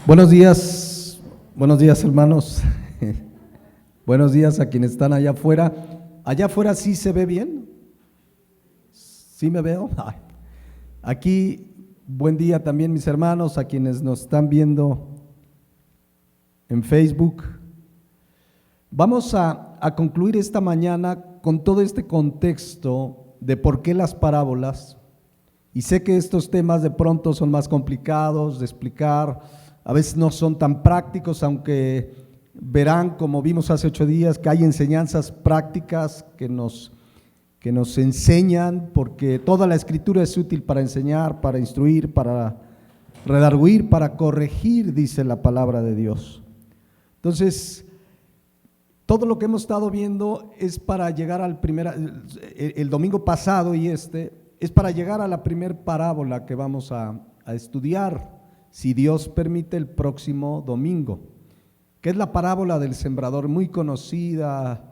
Buenos días hermanos, buenos días a quienes están allá afuera. Allá afuera sí se ve bien, sí me veo. Aquí, buen día también mis hermanos, a quienes nos están viendo en Facebook. Vamos a concluir esta mañana con todo este contexto de por qué las parábolas, y sé que estos temas de pronto son más complicados de explicar, a veces no son tan prácticos, aunque verán, como vimos hace 8 días, que hay enseñanzas prácticas que nos enseñan, porque toda la Escritura es útil para enseñar, para instruir, para redarguir, para corregir, dice la palabra de Dios. Entonces, todo lo que hemos estado viendo es para llegar al el domingo pasado y es para llegar a la primer parábola que vamos a estudiar, si Dios permite, el próximo domingo, que es la parábola del sembrador, muy conocida,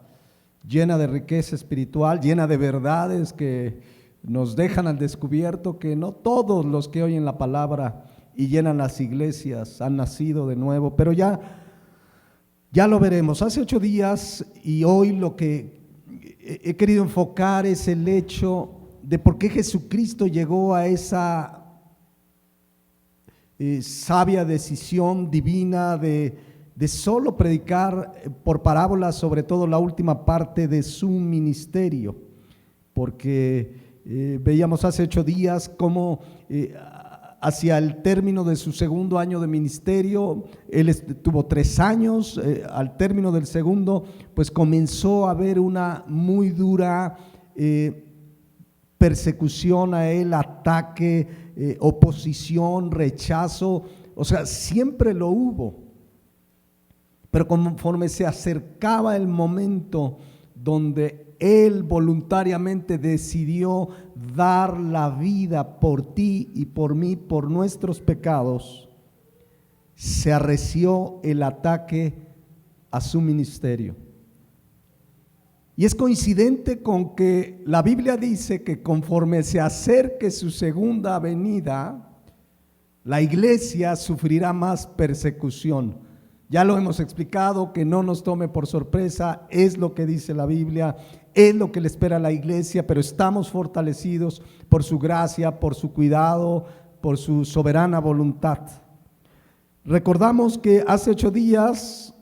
llena de riqueza espiritual, llena de verdades que nos dejan al descubierto que no todos los que oyen la palabra y llenan las iglesias han nacido de nuevo, pero ya lo veremos. Hace 8 días y hoy lo que he querido enfocar es el hecho de por qué Jesucristo llegó a esa sabia decisión divina de solo predicar por parábolas, sobre todo la última parte de su ministerio, porque veíamos hace 8 días cómo hacia el término de su segundo año de ministerio, él tuvo 3 años, al término del segundo, pues comenzó a haber una muy dura persecución a él, ataque, oposición, rechazo, o sea, siempre lo hubo. Pero conforme se acercaba el momento donde él voluntariamente decidió dar la vida por ti y por mí, por nuestros pecados, se arreció el ataque a su ministerio. Y es coincidente con que la Biblia dice que conforme se acerque su segunda venida, la iglesia sufrirá más persecución. Ya lo hemos explicado, que no nos tome por sorpresa, es lo que dice la Biblia, es lo que le espera a la iglesia, pero estamos fortalecidos por su gracia, por su cuidado, por su soberana voluntad. Recordamos que hace 8 días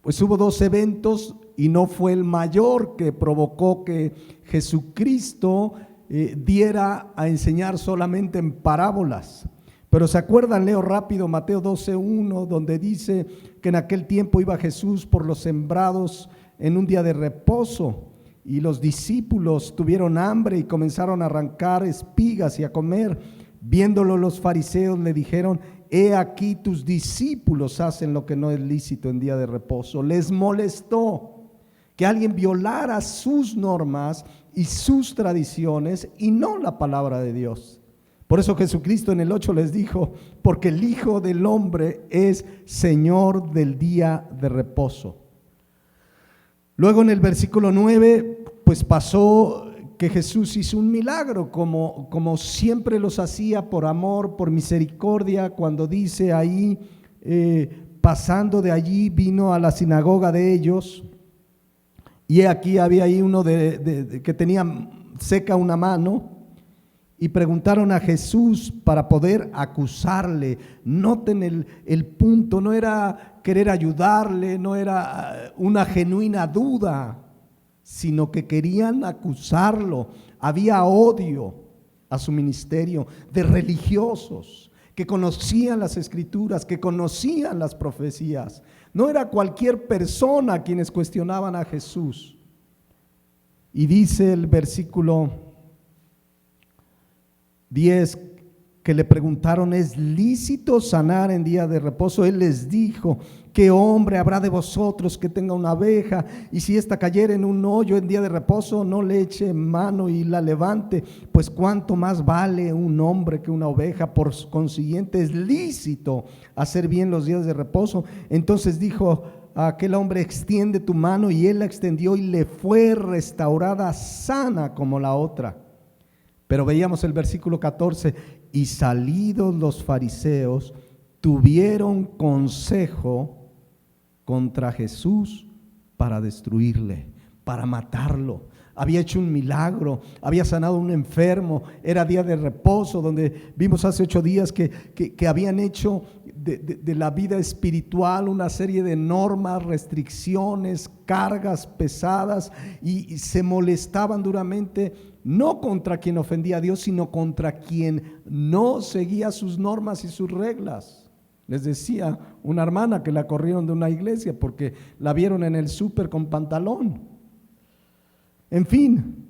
pues hubo 2 eventos y no fue el mayor que provocó que Jesucristo diera a enseñar solamente en parábolas. Pero se acuerdan, leo rápido Mateo 12:1, donde dice que en aquel tiempo iba Jesús por los sembrados en un día de reposo, y los discípulos tuvieron hambre y comenzaron a arrancar espigas y a comer. Viéndolo los fariseos le dijeron: he aquí tus discípulos hacen lo que no es lícito en día de reposo. Les molestó que alguien violara sus normas y sus tradiciones y no la palabra de Dios. Por eso Jesucristo en el 8 les dijo: porque el Hijo del Hombre es Señor del día de reposo. Luego en el versículo 9, pues pasó que Jesús hizo un milagro, como siempre los hacía, por amor, por misericordia, cuando dice ahí, pasando de allí vino a la sinagoga de ellos, y aquí había ahí uno que tenía seca una mano, y preguntaron a Jesús para poder acusarle. Noten el punto, no era querer ayudarle, no era una genuina duda, sino que querían acusarlo. Había odio a su ministerio de religiosos que conocían las Escrituras, que conocían las profecías. No era cualquier persona quienes cuestionaban a Jesús. Y dice el versículo 10 que le preguntaron: ¿es lícito sanar en día de reposo? Él les dijo: ¿qué hombre habrá de vosotros que tenga una abeja, y si ésta cayera en un hoyo en día de reposo, no le eche mano y la levante? Pues cuánto más vale un hombre que una oveja. Por consiguiente es lícito hacer bien los días de reposo. Entonces dijo a aquel hombre: extiende tu mano, y él la extendió y le fue restaurada sana como la otra. Pero veíamos el versículo 14: y salidos los fariseos, tuvieron consejo contra Jesús para destruirle, para matarlo. Había hecho un milagro, había sanado a un enfermo, era día de reposo, donde vimos hace 8 días que habían hecho de la vida espiritual una serie de normas, restricciones, cargas pesadas, y se molestaban duramente, no contra quien ofendía a Dios, sino contra quien no seguía sus normas y sus reglas. Les decía una hermana que la corrieron de una iglesia porque la vieron en el súper con pantalón. En fin,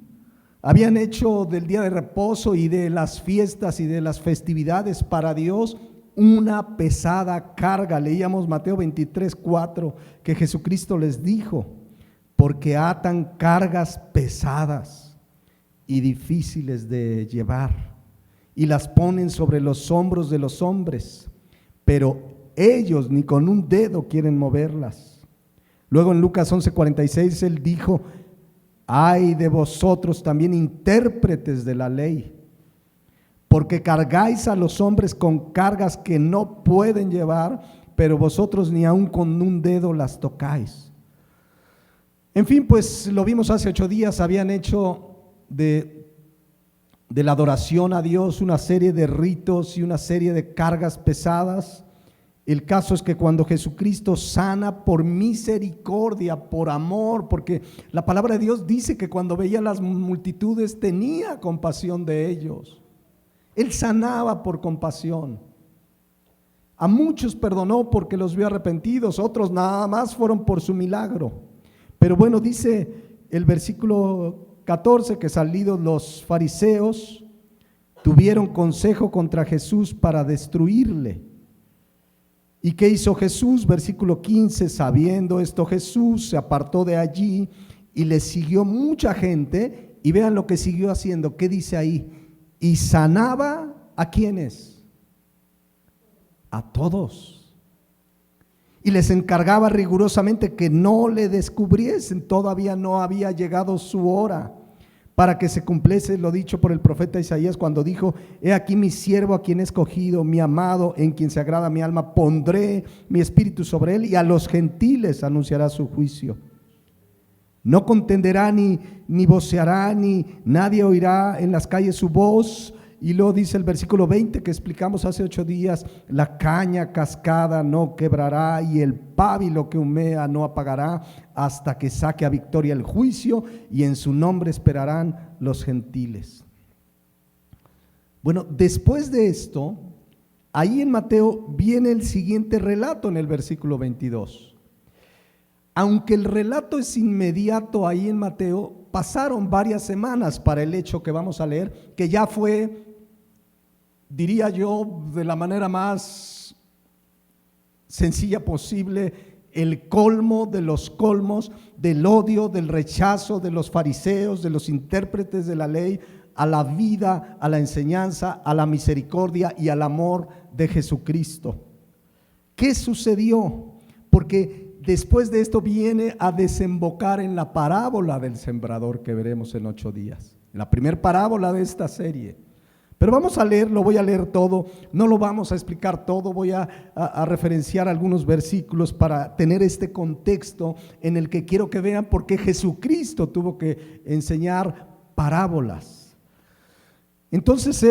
habían hecho del día de reposo y de las fiestas y de las festividades para Dios una pesada carga. Leíamos Mateo 23:4, que Jesucristo les dijo: porque atan cargas pesadas y difíciles de llevar, y las ponen sobre los hombros de los hombres, pero ellos ni con un dedo quieren moverlas. Luego en Lucas 11:46 él dijo: ay de vosotros también, intérpretes de la ley, porque cargáis a los hombres con cargas que no pueden llevar, pero vosotros ni aun con un dedo las tocáis. En fin, pues lo vimos hace 8 días, habían hecho de la adoración a Dios una serie de ritos y una serie de cargas pesadas. El caso es que cuando Jesucristo sana por misericordia, por amor, porque la palabra de Dios dice que cuando veía las multitudes tenía compasión de ellos. Él sanaba por compasión. A muchos perdonó porque los vio arrepentidos, otros nada más fueron por su milagro. Pero bueno, dice el versículo 14 que salidos los fariseos tuvieron consejo contra Jesús para destruirle. ¿Y qué hizo Jesús? Versículo 15, sabiendo esto Jesús se apartó de allí y le siguió mucha gente, y vean lo que siguió haciendo. ¿Qué dice ahí? Y sanaba ¿a quiénes? A todos. Y les encargaba rigurosamente que no le descubriesen, todavía no había llegado su hora, para que se cumpliese lo dicho por el profeta Isaías cuando dijo: he aquí mi siervo a quien he escogido, mi amado en quien se agrada mi alma, pondré mi espíritu sobre él y a los gentiles anunciará su juicio. No contenderá ni voceará, ni nadie oirá en las calles su voz. Y luego dice el versículo 20 que explicamos hace 8 días: la caña cascada no quebrará y el pábilo que humea no apagará hasta que saque a victoria el juicio, y en su nombre esperarán los gentiles. Bueno, después de esto, ahí en Mateo viene el siguiente relato en el versículo 22. Aunque el relato es inmediato ahí en Mateo, pasaron varias semanas para el hecho que vamos a leer, que ya fue, diría yo, de la manera más sencilla posible, el colmo de los colmos del odio, del rechazo de los fariseos, de los intérpretes de la ley, a la vida, a la enseñanza, a la misericordia y al amor de Jesucristo. ¿Qué sucedió? Porque después de esto viene a desembocar en la parábola del sembrador que veremos en 8 días, la primera parábola de esta serie. Pero vamos a leer, lo voy a leer todo, no lo vamos a explicar todo, voy a referenciar algunos versículos para tener este contexto en el que quiero que vean por qué Jesucristo tuvo que enseñar parábolas. Entonces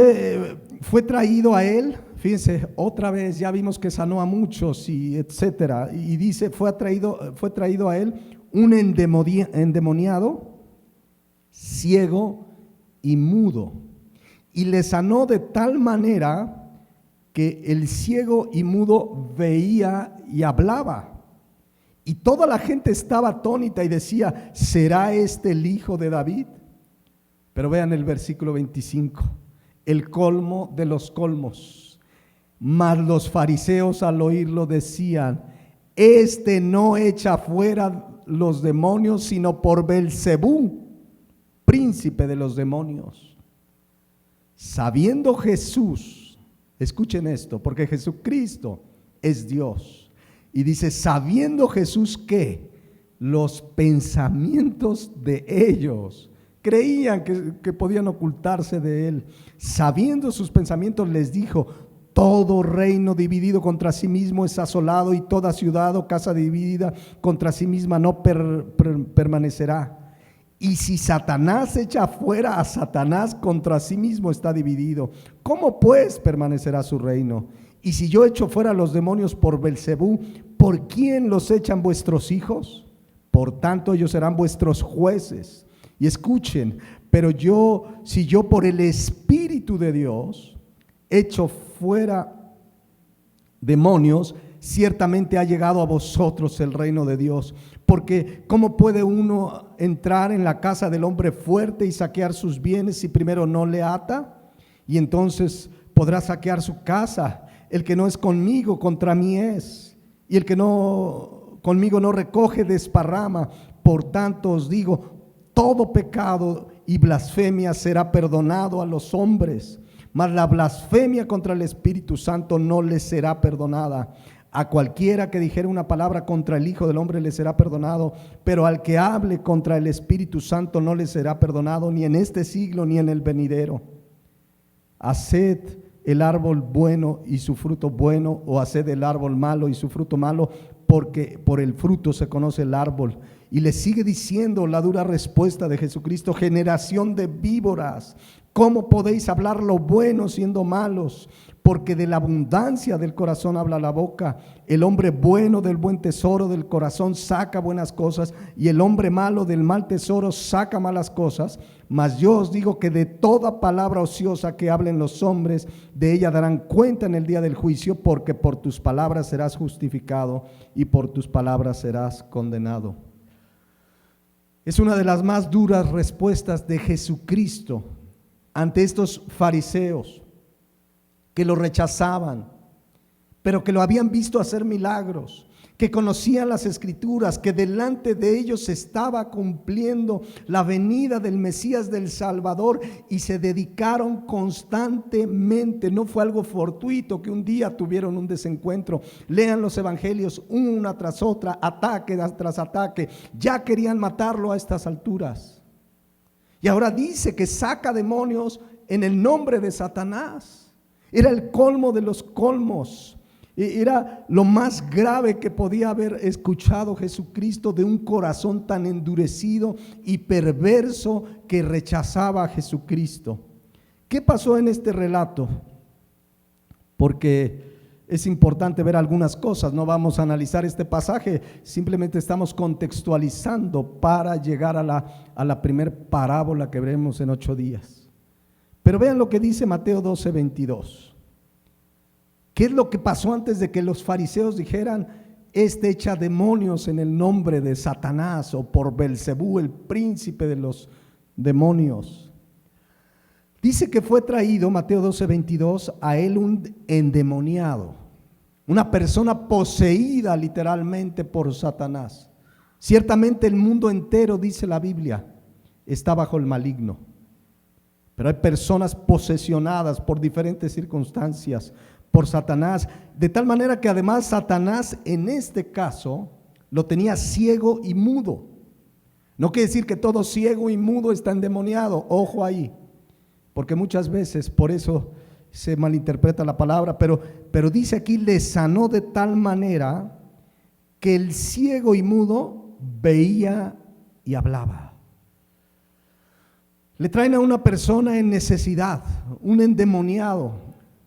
fue traído a él, fíjense, otra vez ya vimos que sanó a muchos y etcétera, y dice fue traído a él un endemoniado, ciego y mudo, y le sanó de tal manera que el ciego y mudo veía y hablaba, y toda la gente estaba atónita y decía: ¿será este el hijo de David? Pero vean el versículo 25, el colmo de los colmos. Mas los fariseos al oírlo decían: este no echa fuera los demonios, sino por Belzebú, príncipe de los demonios. Sabiendo Jesús, escuchen esto, porque Jesucristo es Dios, y dice: sabiendo Jesús que los pensamientos de ellos, creían que podían ocultarse de él, sabiendo sus pensamientos, les dijo: Todo reino dividido contra sí mismo es asolado, y toda ciudad o casa dividida contra sí misma no permanecerá. Y si Satanás echa fuera a Satanás, contra sí mismo está dividido. ¿Cómo pues permanecerá su reino? Y si yo echo fuera a los demonios por Belcebú, ¿por quién los echan vuestros hijos? Por tanto, ellos serán vuestros jueces. Y escuchen, pero si yo por el Espíritu de Dios echo fuera demonios, ciertamente ha llegado a vosotros el reino de Dios. Porque ¿cómo puede uno entrar en la casa del hombre fuerte y saquear sus bienes si primero no le ata? Y entonces podrá saquear su casa. El que no es conmigo, contra mí es. Y el que no conmigo no recoge, desparrama. Por tanto os digo, todo pecado y blasfemia será perdonado a los hombres, mas la blasfemia contra el Espíritu Santo no les será perdonada. A cualquiera que dijere una palabra contra el Hijo del Hombre le será perdonado, pero al que hable contra el Espíritu Santo no le será perdonado, ni en este siglo ni en el venidero. Haced el árbol bueno y su fruto bueno, o haced el árbol malo y su fruto malo, porque por el fruto se conoce el árbol. Y le sigue diciendo la dura respuesta de Jesucristo: generación de víboras, ¿cómo podéis hablar lo bueno siendo malos? Porque de la abundancia del corazón habla la boca. El hombre bueno del buen tesoro del corazón saca buenas cosas, y el hombre malo del mal tesoro saca malas cosas. Mas yo os digo que de toda palabra ociosa que hablen los hombres, de ella darán cuenta en el día del juicio, porque por tus palabras serás justificado y por tus palabras serás condenado. Es una de las más duras respuestas de Jesucristo ante estos fariseos que lo rechazaban, pero que lo habían visto hacer milagros, que conocían las Escrituras, que delante de ellos se estaba cumpliendo la venida del Mesías, del Salvador, y se dedicaron constantemente. No fue algo fortuito que un día tuvieron un desencuentro. Lean los evangelios una tras otra, ataque tras ataque. Ya querían matarlo a estas alturas. Y ahora dice que saca demonios en el nombre de Satanás. Era el colmo de los colmos. Era lo más grave que podía haber escuchado Jesucristo, de un corazón tan endurecido y perverso que rechazaba a Jesucristo. ¿Qué pasó en este relato? Porque es importante ver algunas cosas. No vamos a analizar este pasaje, simplemente estamos contextualizando para llegar a la primer parábola que veremos en 8 días. Pero vean lo que dice Mateo 12:22. ¿Qué es lo que pasó antes de que los fariseos dijeran: este echa demonios en el nombre de Satanás, o por Belcebú, el príncipe de los demonios? Dice que fue traído, Mateo 12:22, a él un endemoniado, una persona poseída literalmente por Satanás. Ciertamente el mundo entero, dice la Biblia, está bajo el maligno. Pero hay personas posesionadas por diferentes circunstancias por Satanás, de tal manera que además Satanás en este caso lo tenía ciego y mudo. No quiere decir que todo ciego y mudo está endemoniado, ojo ahí, porque muchas veces por eso se malinterpreta la palabra, pero dice aquí: le sanó de tal manera que el ciego y mudo veía y hablaba. Le traen a una persona en necesidad, un endemoniado.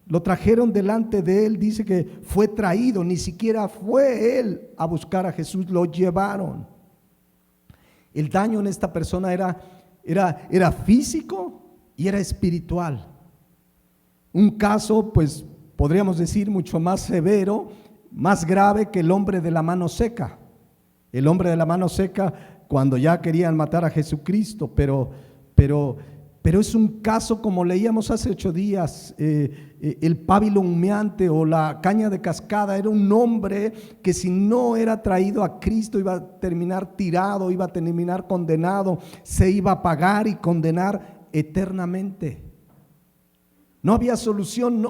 Lo trajeron delante de él, dice que fue traído, ni siquiera fue él a buscar a Jesús, lo llevaron. El daño en esta persona era físico y era espiritual. Un caso, pues podríamos decir, mucho más severo, más grave que el hombre de la mano seca. El hombre de la mano seca, cuando ya querían matar a Jesucristo, pero es un caso como leíamos hace 8 días, el pábilo humeante o la caña de cascada. Era un hombre que si no era traído a Cristo iba a terminar tirado, iba a terminar condenado, se iba a pagar y condenar eternamente. No había solución,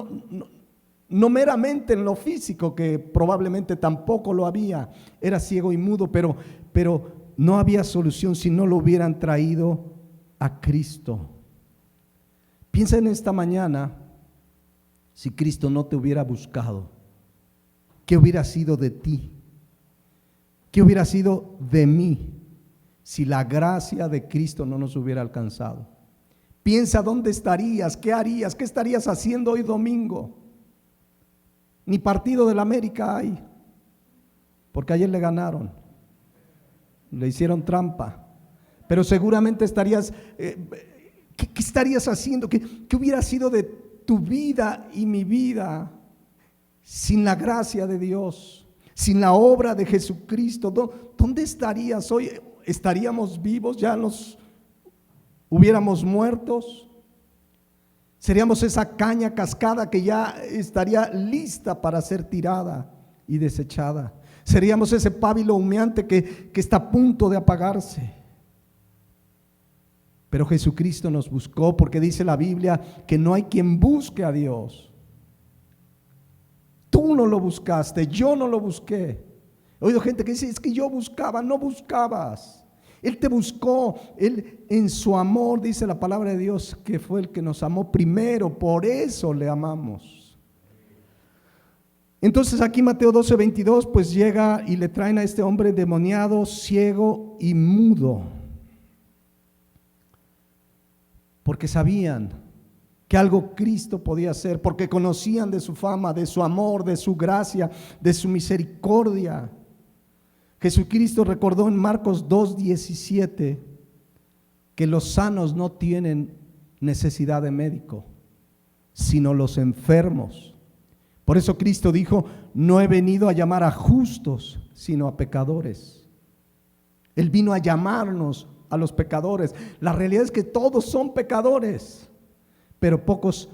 no meramente en lo físico, que probablemente tampoco lo había, era ciego y mudo, pero no había solución si no lo hubieran traído a Cristo. Piensa en esta mañana si Cristo no te hubiera buscado? ¿Qué hubiera sido de ti? ¿Qué hubiera sido de mí si la gracia de Cristo no nos hubiera alcanzado? Piensa dónde estarías, qué harías, qué estarías haciendo hoy domingo. Ni partido del América hay, porque ayer le ganaron, le hicieron trampa, pero seguramente estarías, ¿qué estarías haciendo? ¿Qué hubiera sido de tu vida y mi vida sin la gracia de Dios, sin la obra de Jesucristo? ¿Dónde estarías hoy? ¿Estaríamos vivos? ¿Ya nos hubiéramos muertos? Seríamos esa caña cascada que ya estaría lista para ser tirada y desechada. Seríamos ese pábilo humeante que está a punto de apagarse. Pero Jesucristo nos buscó, porque dice la Biblia que no hay quien busque a Dios. Tú no lo buscaste, yo no lo busqué. He oído gente que dice, es que yo buscaba. No buscabas. Él te buscó, Él en su amor, dice la palabra de Dios, que fue el que nos amó primero, por eso le amamos. Entonces aquí Mateo 12:22, pues llega y le traen a este hombre endemoniado, ciego y mudo, porque sabían que algo Cristo podía hacer, porque conocían de su fama, de su amor, de su gracia, de su misericordia. Jesucristo recordó en Marcos 2:17 que los sanos no tienen necesidad de médico, sino los enfermos. Por eso Cristo dijo, no he venido a llamar a justos, sino a pecadores. Él vino a llamarnos a los pecadores. La realidad es que todos son pecadores, pero pocos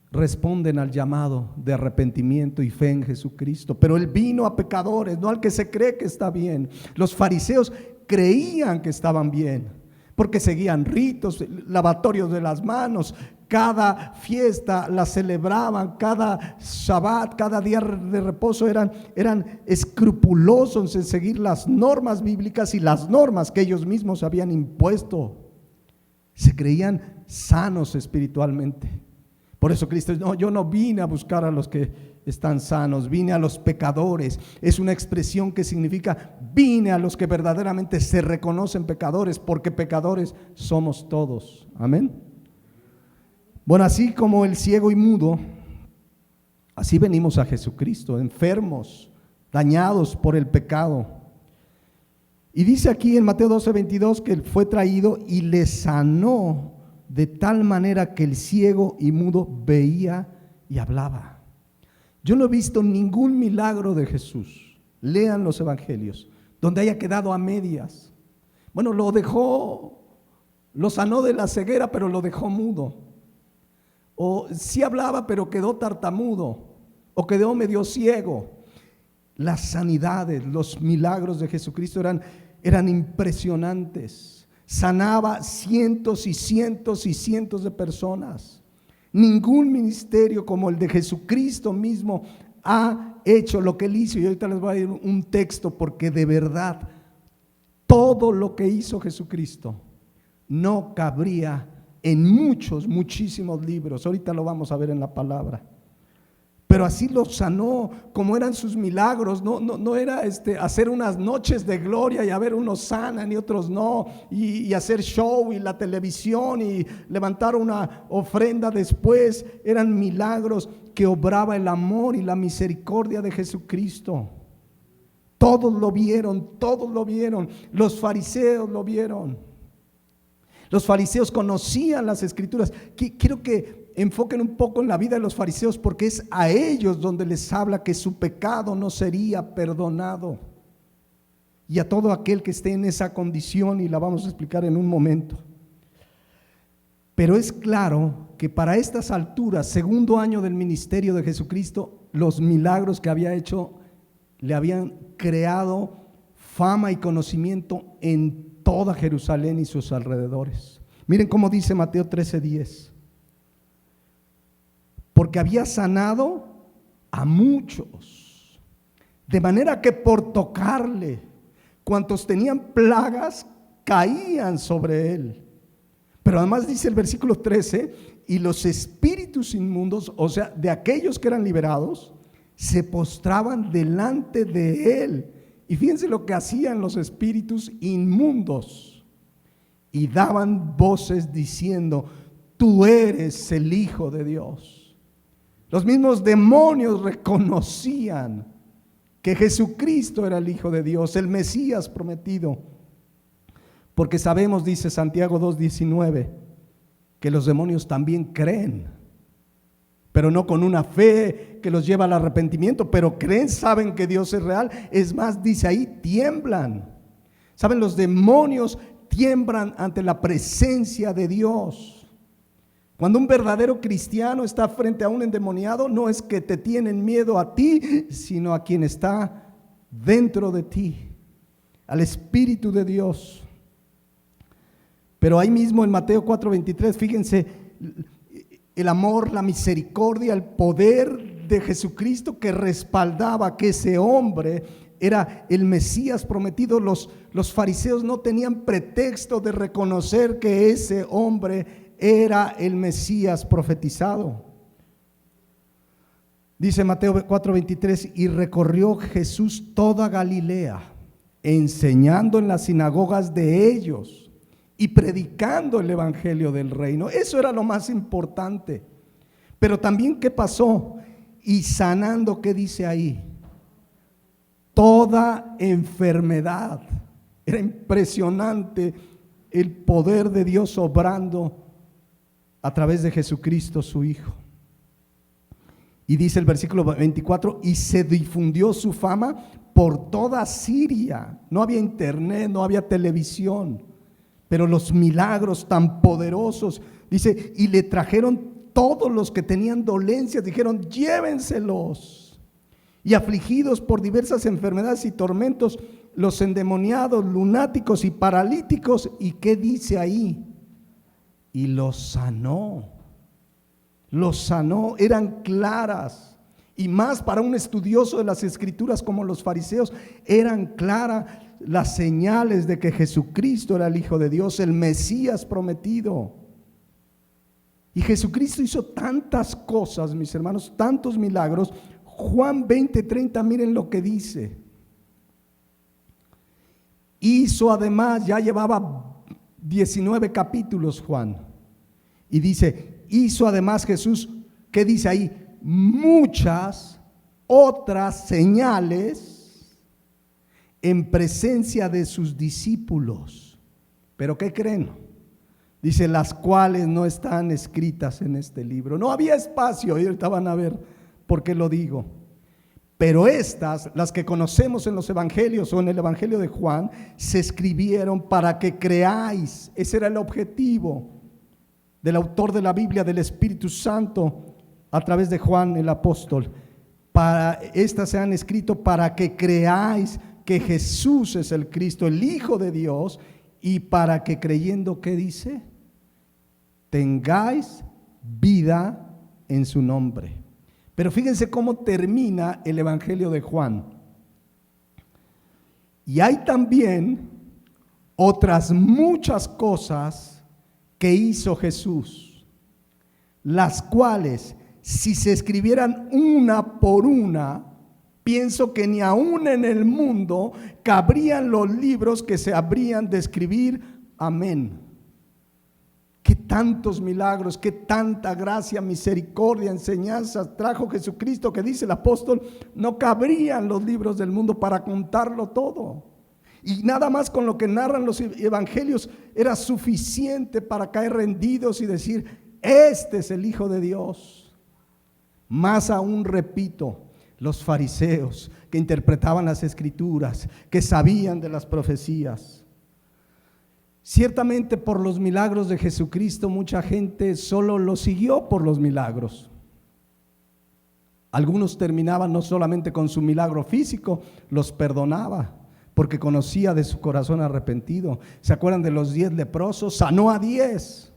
responden al llamado de arrepentimiento y fe en Jesucristo. Pero Él vino a pecadores, no al que se cree que está bien. Los fariseos creían que estaban bien, porque seguían ritos, lavatorios de las manos. Cada fiesta la celebraban, cada Shabbat, cada día de reposo eran escrupulosos en seguir las normas bíblicas y las normas que ellos mismos habían impuesto. Se creían sanos espiritualmente. Por eso Cristo dice, no, yo no vine a buscar a los que están sanos, vine a los pecadores. Es una expresión que significa, vine a los que verdaderamente se reconocen pecadores, porque pecadores somos todos. Amén. Bueno, así como el ciego y mudo, así venimos a Jesucristo, enfermos, dañados por el pecado. Y dice aquí en Mateo 12:22 que Él fue traído y le sanó de tal manera que el ciego y mudo veía y hablaba. Yo no he visto ningún milagro de Jesús, lean los evangelios, donde haya quedado a medias. Bueno, lo sanó de la ceguera, pero lo dejó mudo. O sí hablaba, pero quedó tartamudo, o quedó medio ciego. Las sanidades, los milagros de Jesucristo eran impresionantes. Sanaba cientos y cientos y cientos de personas. Ningún ministerio como el de Jesucristo mismo ha hecho lo que Él hizo. Y ahorita les voy a dar un texto, porque de verdad todo lo que hizo Jesucristo no cabría en muchísimos libros. Ahorita lo vamos a ver en la palabra. Pero así lo sanó, como eran sus milagros. No era hacer unas noches de gloria y a ver, unos sanan y otros no, y hacer show y la televisión y levantar una ofrenda después. Eran milagros que obraba el amor y la misericordia de Jesucristo. Todos lo vieron. Los fariseos lo vieron. Los fariseos conocían las escrituras. Quiero que enfoquen un poco en la vida de los fariseos, porque es a ellos donde les habla que su pecado no sería perdonado. Y a todo aquel que esté en esa condición, y la vamos a explicar en un momento. Pero es claro que para estas alturas, segundo año del ministerio de Jesucristo, los milagros que había hecho le habían creado fama y conocimiento en toda Jerusalén y sus alrededores. Miren cómo dice Mateo 13:10. Porque había sanado a muchos, de manera que por tocarle, cuantos tenían plagas caían sobre él. Pero además dice el versículo 13, y los espíritus espíritus inmundos, o sea, de aquellos que eran liberados, se postraban delante de él. Y fíjense lo que hacían los espíritus inmundos. Y daban voces diciendo: tú eres el Hijo de Dios. Los mismos demonios reconocían que Jesucristo era el Hijo de Dios, el Mesías prometido. Porque sabemos, dice Santiago 2:19, que los demonios también creen, pero no con una fe que los lleva al arrepentimiento, pero creen, saben que Dios es real. Es más, dice ahí, tiemblan. Saben, los demonios tiemblan ante la presencia de Dios. Cuando un verdadero cristiano está frente a un endemoniado, no es que te tienen miedo a ti, sino a quien está dentro de ti, al Espíritu de Dios. Pero ahí mismo en Mateo 4:23, fíjense, el amor, la misericordia, el poder de Jesucristo que respaldaba que ese hombre era el Mesías prometido. Los fariseos no tenían pretexto de reconocer que ese hombre era el Mesías profetizado. Dice Mateo 4:23, y recorrió Jesús toda Galilea, enseñando en las sinagogas de ellos y predicando el evangelio del reino. Eso era lo más importante. Pero también, ¿qué pasó? Y sanando, ¿qué dice ahí? Toda enfermedad. Era impresionante el poder de Dios obrando a través de Jesucristo, su Hijo. Y dice el versículo 24, y se difundió su fama por toda Siria. No había internet, no había televisión, pero los milagros tan poderosos, dice, y le trajeron todos los que tenían dolencias, dijeron, llévenselos. Y afligidos por diversas enfermedades y tormentos, los endemoniados, lunáticos y paralíticos. ¿Y qué dice ahí? Y los sanó. Los sanó, eran claras. Y más para un estudioso de las Escrituras como los fariseos, eran claras las señales de que Jesucristo era el Hijo de Dios, el Mesías prometido. Y Jesucristo hizo tantas cosas, mis hermanos, tantos milagros. Juan 20:30, miren lo que dice. Hizo además, ya llevaba 19 capítulos Juan, y dice, hizo además Jesús, ¿qué dice ahí? Muchas otras señales en presencia de sus discípulos. ¿Pero qué creen? Dice, las cuales no están escritas en este libro. No había espacio, y ahorita van a ver por qué lo digo. Pero estas, las que conocemos en los evangelios o en el evangelio de Juan, se escribieron para que creáis. Ese era el objetivo del autor de la Biblia, del Espíritu Santo, a través de Juan el apóstol. Estas se han escrito para que creáis que Jesús es el Cristo, el Hijo de Dios, y para que creyendo, ¿qué dice? Tengáis vida en su nombre. Pero fíjense cómo termina el evangelio de Juan. Y hay también otras muchas cosas que hizo Jesús, las cuales, si se escribieran una por una, pienso que ni aún en el mundo cabrían los libros que se habrían de escribir. Amén. Qué tantos milagros, qué tanta gracia, misericordia, enseñanzas trajo Jesucristo, que dice el apóstol, no cabrían los libros del mundo para contarlo todo. Y nada más con lo que narran los evangelios era suficiente para caer rendidos y decir, este es el Hijo de Dios. Más aún, repito, los fariseos que interpretaban las escrituras, que sabían de las profecías. Ciertamente por los milagros de Jesucristo mucha gente solo lo siguió por los milagros. Algunos terminaban no solamente con su milagro físico, los perdonaba porque conocía de su corazón arrepentido. ¿Se acuerdan de los 10 leprosos? Sanó a 10,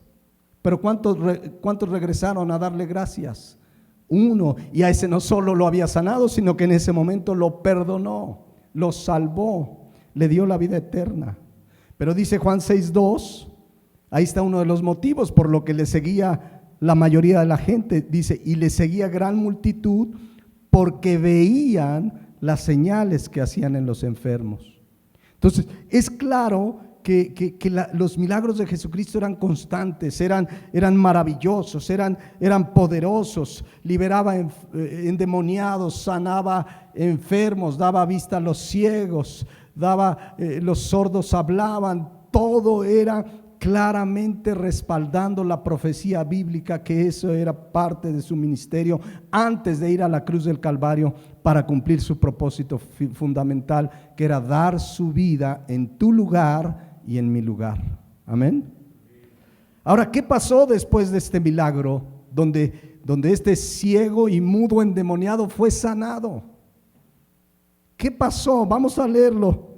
pero ¿cuántos regresaron a darle gracias? Uno, y a ese no solo lo había sanado, sino que en ese momento lo perdonó, lo salvó, le dio la vida eterna. Pero dice Juan 6:2, ahí está uno de los motivos por lo que le seguía la mayoría de la gente, dice, y le seguía gran multitud porque veían las señales que hacían en los enfermos. Entonces, es claro que los milagros de Jesucristo eran constantes, eran maravillosos, eran poderosos, liberaba endemoniados, sanaba enfermos, daba vista a los ciegos, los sordos hablaban, todo era claramente respaldando la profecía bíblica, que eso era parte de su ministerio antes de ir a la cruz del Calvario para cumplir su propósito fundamental, que era dar su vida en tu lugar y en mi lugar. Amén. Ahora, ¿qué pasó después de este milagro donde este ciego y mudo endemoniado fue sanado? ¿Qué pasó? Vamos a leerlo.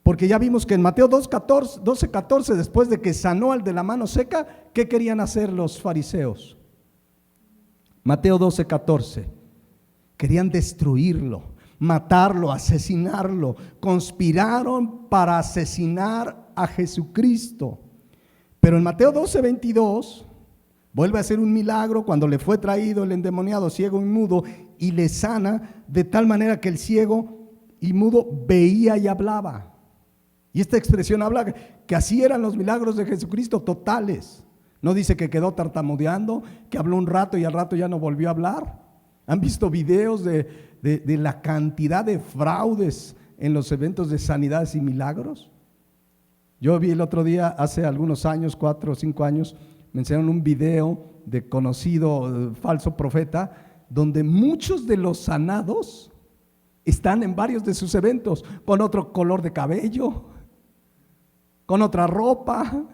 Porque ya vimos que en Mateo 12:14, después de que sanó al de la mano seca, ¿qué querían hacer los fariseos? Mateo 12:14. Querían destruirlo, matarlo, asesinarlo. Conspiraron para asesinar a Jesucristo. Pero en Mateo 12:22 vuelve a hacer un milagro cuando le fue traído el endemoniado ciego y mudo y le sana de tal manera que el ciego y mudo veía y hablaba. Y esta expresión habla que así eran los milagros de Jesucristo, totales. No dice que quedó tartamudeando, que habló un rato y al rato ya no volvió a hablar. ¿Han visto videos de la cantidad de fraudes en los eventos de sanidades y milagros? Yo vi el otro día, hace algunos años, 4 o 5 años, me enseñaron un video de conocido falso profeta, donde muchos de los sanados están en varios de sus eventos, con otro color de cabello, con otra ropa,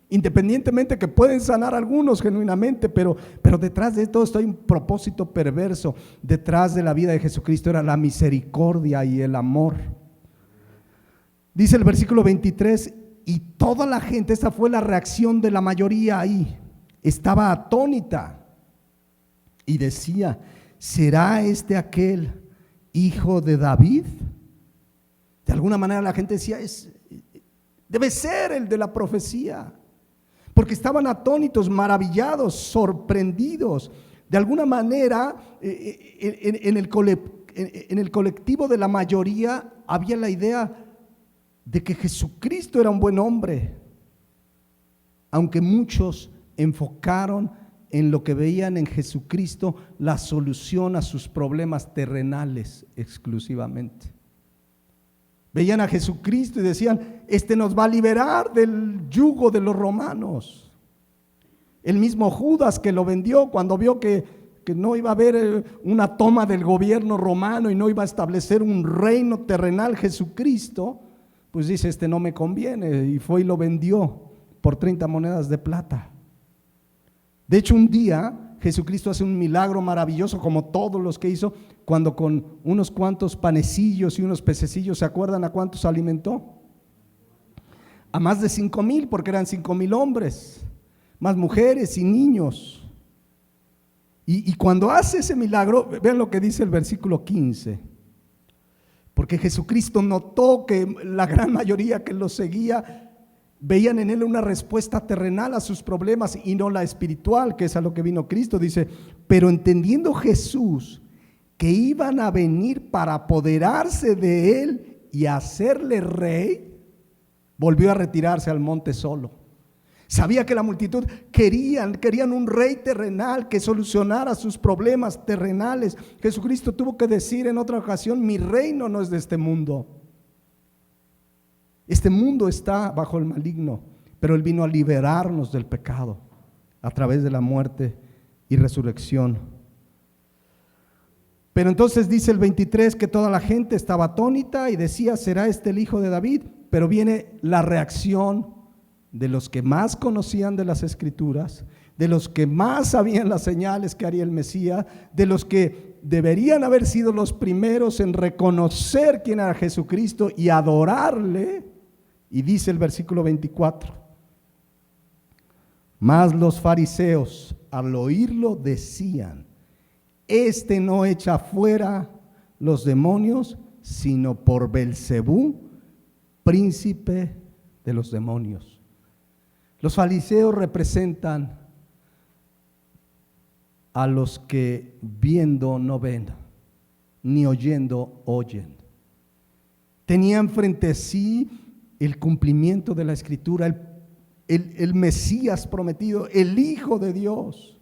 independientemente que pueden sanar algunos genuinamente, pero detrás de todo está un propósito perverso. Detrás de la vida de Jesucristo era la misericordia y el amor. Dice el versículo 23, y toda la gente, esta fue la reacción de la mayoría ahí, estaba atónita y decía, ¿será este aquel hijo de David? De alguna manera la gente decía, debe ser el de la profecía, porque estaban atónitos, maravillados, sorprendidos. De alguna manera, en el colectivo de la mayoría había la idea de que Jesucristo era un buen hombre, aunque muchos enfocaron en lo que veían en Jesucristo la solución a sus problemas terrenales exclusivamente. Veían a Jesucristo y decían, este nos va a liberar del yugo de los romanos. El mismo Judas que lo vendió cuando vio que no iba a haber una toma del gobierno romano y no iba a establecer un reino terrenal Jesucristo, pues dice, este no me conviene, y fue y lo vendió por 30 monedas de plata. De hecho, un día Jesucristo hace un milagro maravilloso, como todos los que hizo, cuando con unos cuantos panecillos y unos pececillos, ¿se acuerdan a cuántos alimentó? A más de 5,000, porque eran 5,000 hombres, más mujeres y niños. Y cuando hace ese milagro, vean lo que dice el versículo 15. Porque Jesucristo notó que la gran mayoría que lo seguía veían en él una respuesta terrenal a sus problemas y no la espiritual, que es a lo que vino Cristo. Dice, pero entendiendo Jesús que iban a venir para apoderarse de él y hacerle rey, volvió a retirarse al monte solo. Sabía que la multitud querían un rey terrenal que solucionara sus problemas terrenales. Jesucristo tuvo que decir en otra ocasión, mi reino no es de este mundo. Este mundo está bajo el maligno, pero Él vino a liberarnos del pecado a través de la muerte y resurrección. Pero entonces dice el 23 que toda la gente estaba atónita y decía, ¿será este el hijo de David? Pero viene la reacción de los que más conocían de las Escrituras, de los que más sabían las señales que haría el Mesías, de los que deberían haber sido los primeros en reconocer quién era Jesucristo y adorarle. Y dice el versículo 24, mas los fariseos al oírlo decían, este no echa fuera los demonios, sino por Belcebú, príncipe de los demonios. Los fariseos representan a los que viendo no ven, ni oyendo oyen. Tenían frente a sí el cumplimiento de la Escritura, el Mesías prometido, el Hijo de Dios.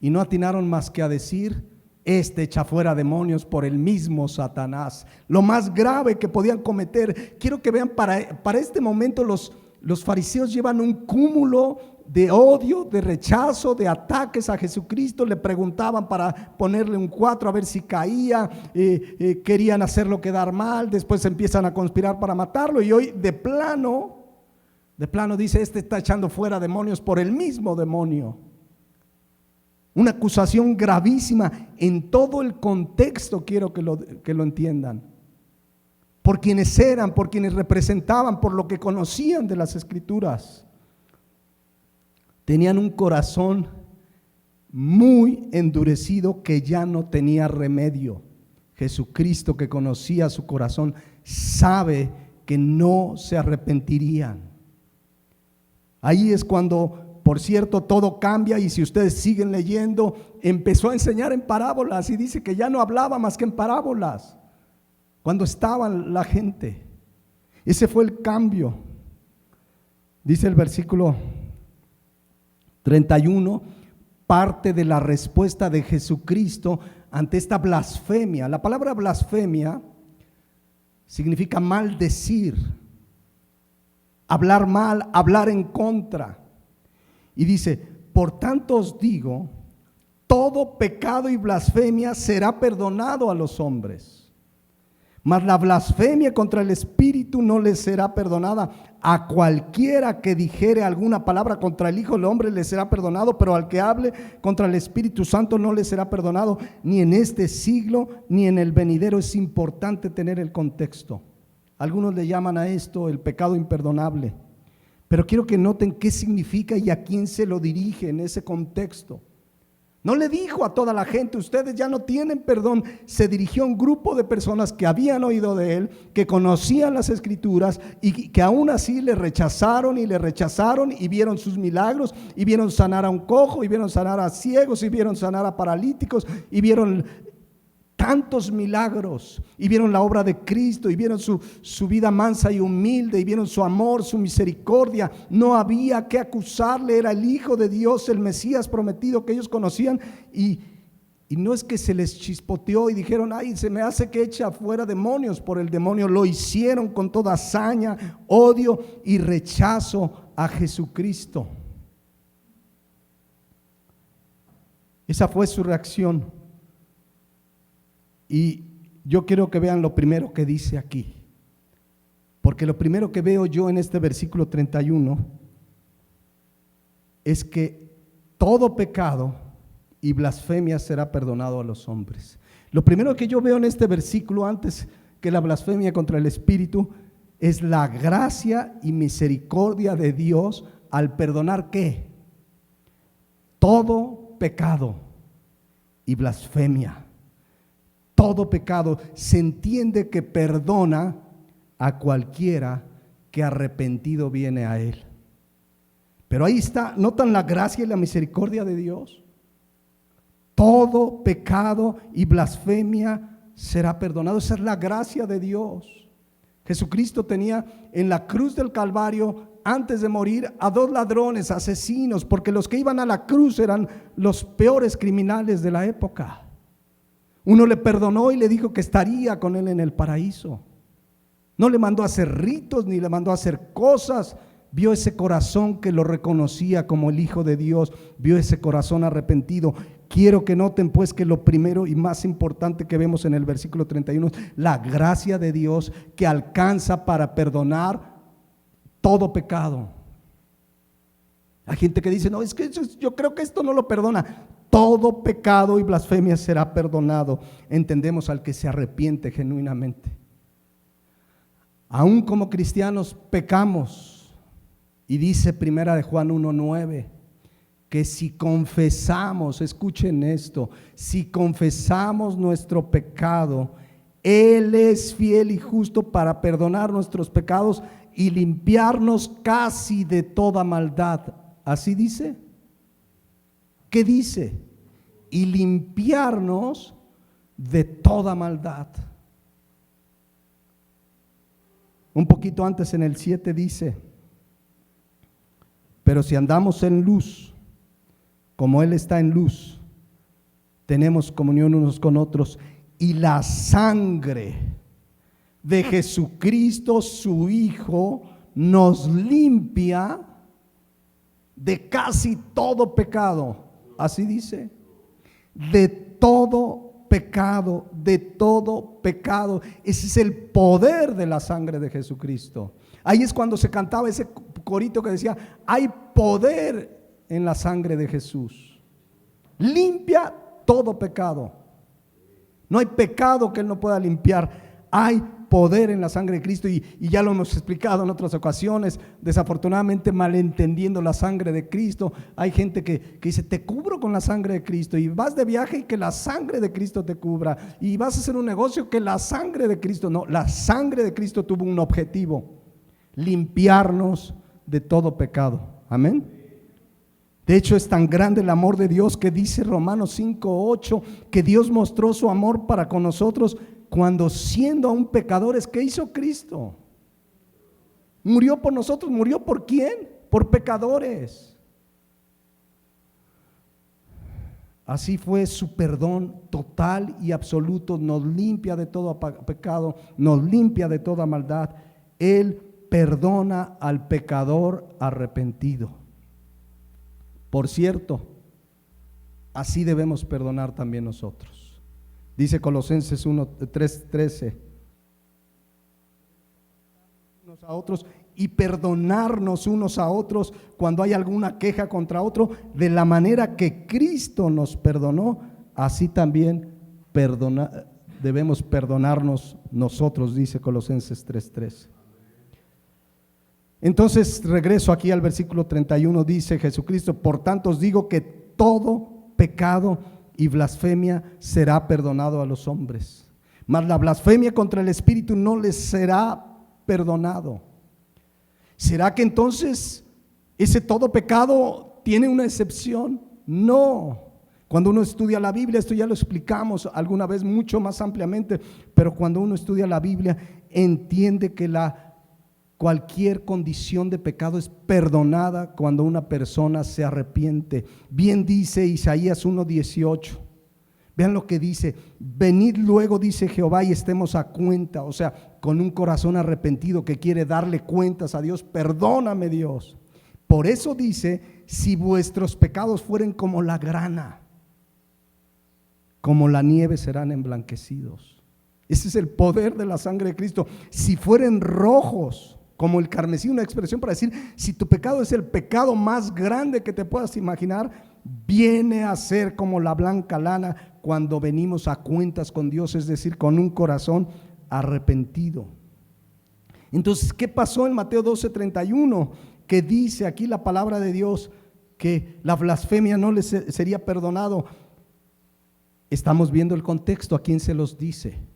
Y no atinaron más que a decir: este echa fuera demonios por el mismo Satanás. Lo más grave que podían cometer. Quiero que vean, para este momento los fariseos llevan un cúmulo de odio, de rechazo, de ataques a Jesucristo. Le preguntaban para ponerle un 4 a ver si caía, querían hacerlo quedar mal, después empiezan a conspirar para matarlo, y hoy de plano dice: este está echando fuera demonios por el mismo demonio. Una acusación gravísima en todo el contexto. Quiero que lo entiendan, por quienes eran, por quienes representaban, por lo que conocían de las Escrituras. Tenían un corazón muy endurecido que ya no tenía remedio. Jesucristo, que conocía su corazón, sabe que no se arrepentirían. Ahí es cuando, por cierto, todo cambia, y si ustedes siguen leyendo, empezó a enseñar en parábolas, y dice que ya no hablaba más que en parábolas cuando estaba la gente. Ese fue el cambio. Dice el versículo 31, parte de la respuesta de Jesucristo ante esta blasfemia. La palabra blasfemia significa maldecir, hablar mal, hablar en contra. Y dice: por tanto os digo, todo pecado y blasfemia será perdonado a los hombres, mas la blasfemia contra el Espíritu no les será perdonada. A cualquiera que dijere alguna palabra contra el Hijo del Hombre le será perdonado, pero al que hable contra el Espíritu Santo no le será perdonado, ni en este siglo ni en el venidero. Es importante tener el contexto. Algunos le llaman a esto el pecado imperdonable, pero quiero que noten qué significa y a quién se lo dirige en ese contexto. No le dijo a toda la gente: ustedes ya no tienen perdón. Se dirigió a un grupo de personas que habían oído de él, que conocían las Escrituras, y que aún así le rechazaron y vieron sus milagros, y vieron sanar a un cojo, y vieron sanar a ciegos, y vieron sanar a paralíticos, y vieron tantos milagros, y vieron la obra de Cristo, y vieron su vida mansa y humilde, y vieron su amor, su misericordia. No había que acusarle, era el Hijo de Dios, el Mesías prometido que ellos conocían, y no es que se les chispoteó y dijeron: ay, se me hace que echa fuera demonios por el demonio. Lo hicieron con toda hazaña, odio y rechazo a Jesucristo. Esa fue su reacción. Y yo quiero que vean lo primero que dice aquí, porque lo primero que veo yo en este versículo 31 es que todo pecado y blasfemia será perdonado a los hombres. Lo primero que yo veo en este versículo, antes que la blasfemia contra el Espíritu, es la gracia y misericordia de Dios al perdonar ¿qué? Todo pecado y blasfemia. Todo pecado. Se entiende que perdona a cualquiera que arrepentido viene a él. Pero ahí está, ¿notan la gracia y la misericordia de Dios? Todo pecado y blasfemia será perdonado. Esa es la gracia de Dios. Jesucristo tenía en la cruz del Calvario, antes de morir, a 2 ladrones, asesinos, porque los que iban a la cruz eran los peores criminales de la época. Uno le perdonó y le dijo que estaría con él en el paraíso. No le mandó a hacer ritos ni le mandó a hacer cosas. Vio ese corazón que lo reconocía como el Hijo de Dios. Vio ese corazón arrepentido. Quiero que noten pues que lo primero y más importante que vemos en el versículo 31 es la gracia de Dios que alcanza para perdonar todo pecado. Hay gente que dice: no, es que yo creo que esto no lo perdona. Todo pecado y blasfemia será perdonado. Entendemos al que se arrepiente genuinamente. Aún como cristianos pecamos. Y dice Primera de Juan 1:9 que si confesamos, escuchen esto, si confesamos nuestro pecado, Él es fiel y justo para perdonar nuestros pecados y limpiarnos casi de toda maldad. ¿Así dice? ¿Qué dice? Y limpiarnos de toda maldad. Un poquito antes en el 7 dice: pero si andamos en luz, como Él está en luz, tenemos comunión unos con otros, y la sangre de Jesucristo, su Hijo, nos limpia de casi todo pecado. Así dice, de todo pecado, de todo pecado. Ese es el poder de la sangre de Jesucristo. Ahí es cuando se cantaba ese corito que decía: hay poder en la sangre de Jesús. Limpia todo pecado. No hay pecado que Él no pueda limpiar. Hay poder en la sangre de Cristo, y ya lo hemos explicado en otras ocasiones. Desafortunadamente, malentendiendo la sangre de Cristo, hay gente que dice: te cubro con la sangre de Cristo, y vas de viaje y que la sangre de Cristo te cubra, y vas a hacer un negocio que la sangre de Cristo. No, la sangre de Cristo tuvo un objetivo: limpiarnos de todo pecado. Amén. De hecho, es tan grande el amor de Dios que dice Romanos 5:8 que Dios mostró su amor para con nosotros cuando, siendo aún pecadores, ¿qué hizo Cristo? Murió por nosotros. ¿Murió por quién? Por pecadores. Así fue su perdón total y absoluto. Nos limpia de todo pecado, nos limpia de toda maldad. Él perdona al pecador arrepentido. Por cierto, así debemos perdonar también nosotros. Dice Colosenses 3:13, unos a otros, y perdonarnos unos a otros cuando hay alguna queja contra otro, de la manera que Cristo nos perdonó, así también debemos perdonarnos nosotros, dice Colosenses 3:13. Entonces regreso aquí al versículo 31, dice Jesucristo: por tanto os digo que todo pecado y blasfemia será perdonado a los hombres, mas la blasfemia contra el Espíritu no les será perdonado. ¿Será que entonces ese todo pecado tiene una excepción? No. Cuando uno estudia la Biblia, esto ya lo explicamos alguna vez mucho más ampliamente, pero cuando uno estudia la Biblia entiende que cualquier condición de pecado es perdonada cuando una persona se arrepiente. Bien dice Isaías 1:18. Vean lo que dice: venid luego, dice Jehová, y estemos a cuenta. O sea, con un corazón arrepentido que quiere darle cuentas a Dios. Perdóname, Dios. Por eso dice: si vuestros pecados fueren como la grana, como la nieve serán emblanquecidos. Ese es el poder de la sangre de Cristo. Si fueren rojos como el carmesí, una expresión para decir: si tu pecado es el pecado más grande que te puedas imaginar, viene a ser como la blanca lana cuando venimos a cuentas con Dios, es decir, con un corazón arrepentido. Entonces, ¿qué pasó en Mateo 12:31? Que dice aquí la palabra de Dios que la blasfemia no les sería perdonado. Estamos viendo el contexto. ¿A quién se los dice?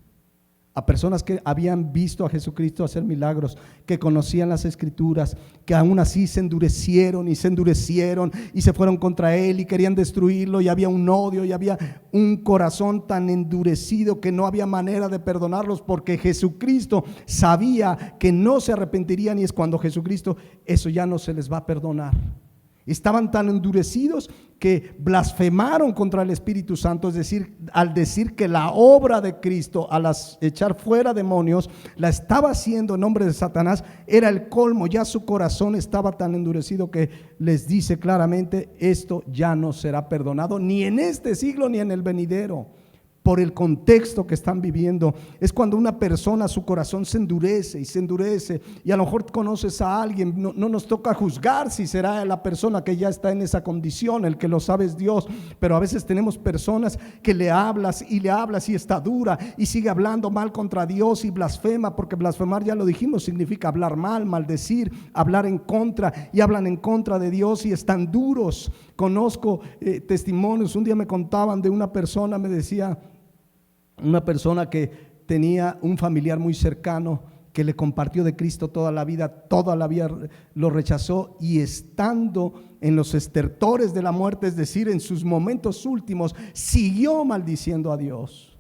A personas que habían visto a Jesucristo hacer milagros, que conocían las Escrituras, que aún así se endurecieron y se fueron contra Él y querían destruirlo, y había un odio y había un corazón tan endurecido que no había manera de perdonarlos, porque Jesucristo sabía que no se arrepentirían, y es cuando Jesucristo, eso ya no se les va a perdonar. Estaban tan endurecidos que blasfemaron contra el Espíritu Santo, es decir, al decir que la obra de Cristo, al echar fuera demonios, la estaba haciendo en nombre de Satanás. Era el colmo. Ya su corazón estaba tan endurecido que les dice claramente: esto ya no será perdonado, ni en este siglo ni en el venidero. Por el contexto que están viviendo. Es cuando una persona, su corazón se endurece, y a lo mejor conoces a alguien. No nos toca juzgar si será la persona que ya está en esa condición. El que lo sabe es Dios, pero a veces tenemos personas que le hablas y está dura y sigue hablando mal contra Dios y blasfema, porque blasfemar, ya lo dijimos, significa hablar mal, maldecir, hablar en contra, y hablan en contra de Dios y están duros. Conozco testimonios. Un día me contaban de una persona, me decía una persona que tenía un familiar muy cercano que le compartió de Cristo toda la vida lo rechazó, y estando en los estertores de la muerte, es decir, en sus momentos últimos, siguió maldiciendo a Dios.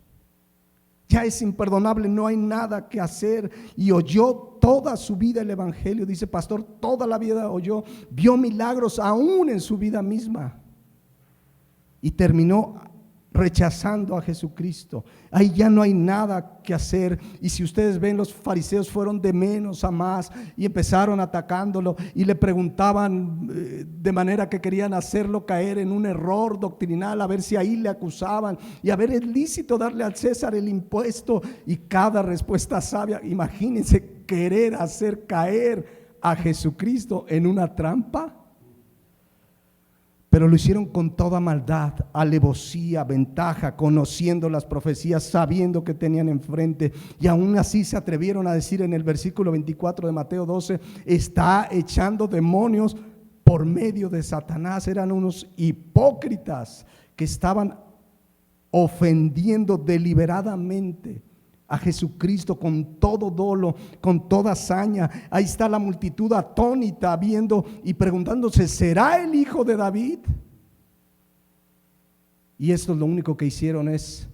Ya es imperdonable, no hay nada que hacer. Y oyó toda su vida el evangelio, dice pastor, toda la vida oyó, vio milagros aún en su vida misma, y terminó rechazando a Jesucristo. Ahí ya no hay nada que hacer. Y si ustedes ven, los fariseos fueron de menos a más y empezaron atacándolo y le preguntaban de manera que querían hacerlo caer en un error doctrinal, a ver si ahí le acusaban, y a ver, es lícito darle al César el impuesto, y cada respuesta sabia. Imagínense querer hacer caer a Jesucristo en una trampa. Pero lo hicieron con toda maldad, alevosía, ventaja, conociendo las profecías, sabiendo que tenían enfrente, y aún así se atrevieron a decir en el versículo 24 de Mateo 12, está echando demonios por medio de Satanás. Eran unos hipócritas que estaban ofendiendo deliberadamente a Jesucristo con todo dolo, con toda hazaña. Ahí está la multitud atónita viendo y preguntándose, ¿será el hijo de David? Y esto lo único que hicieron es,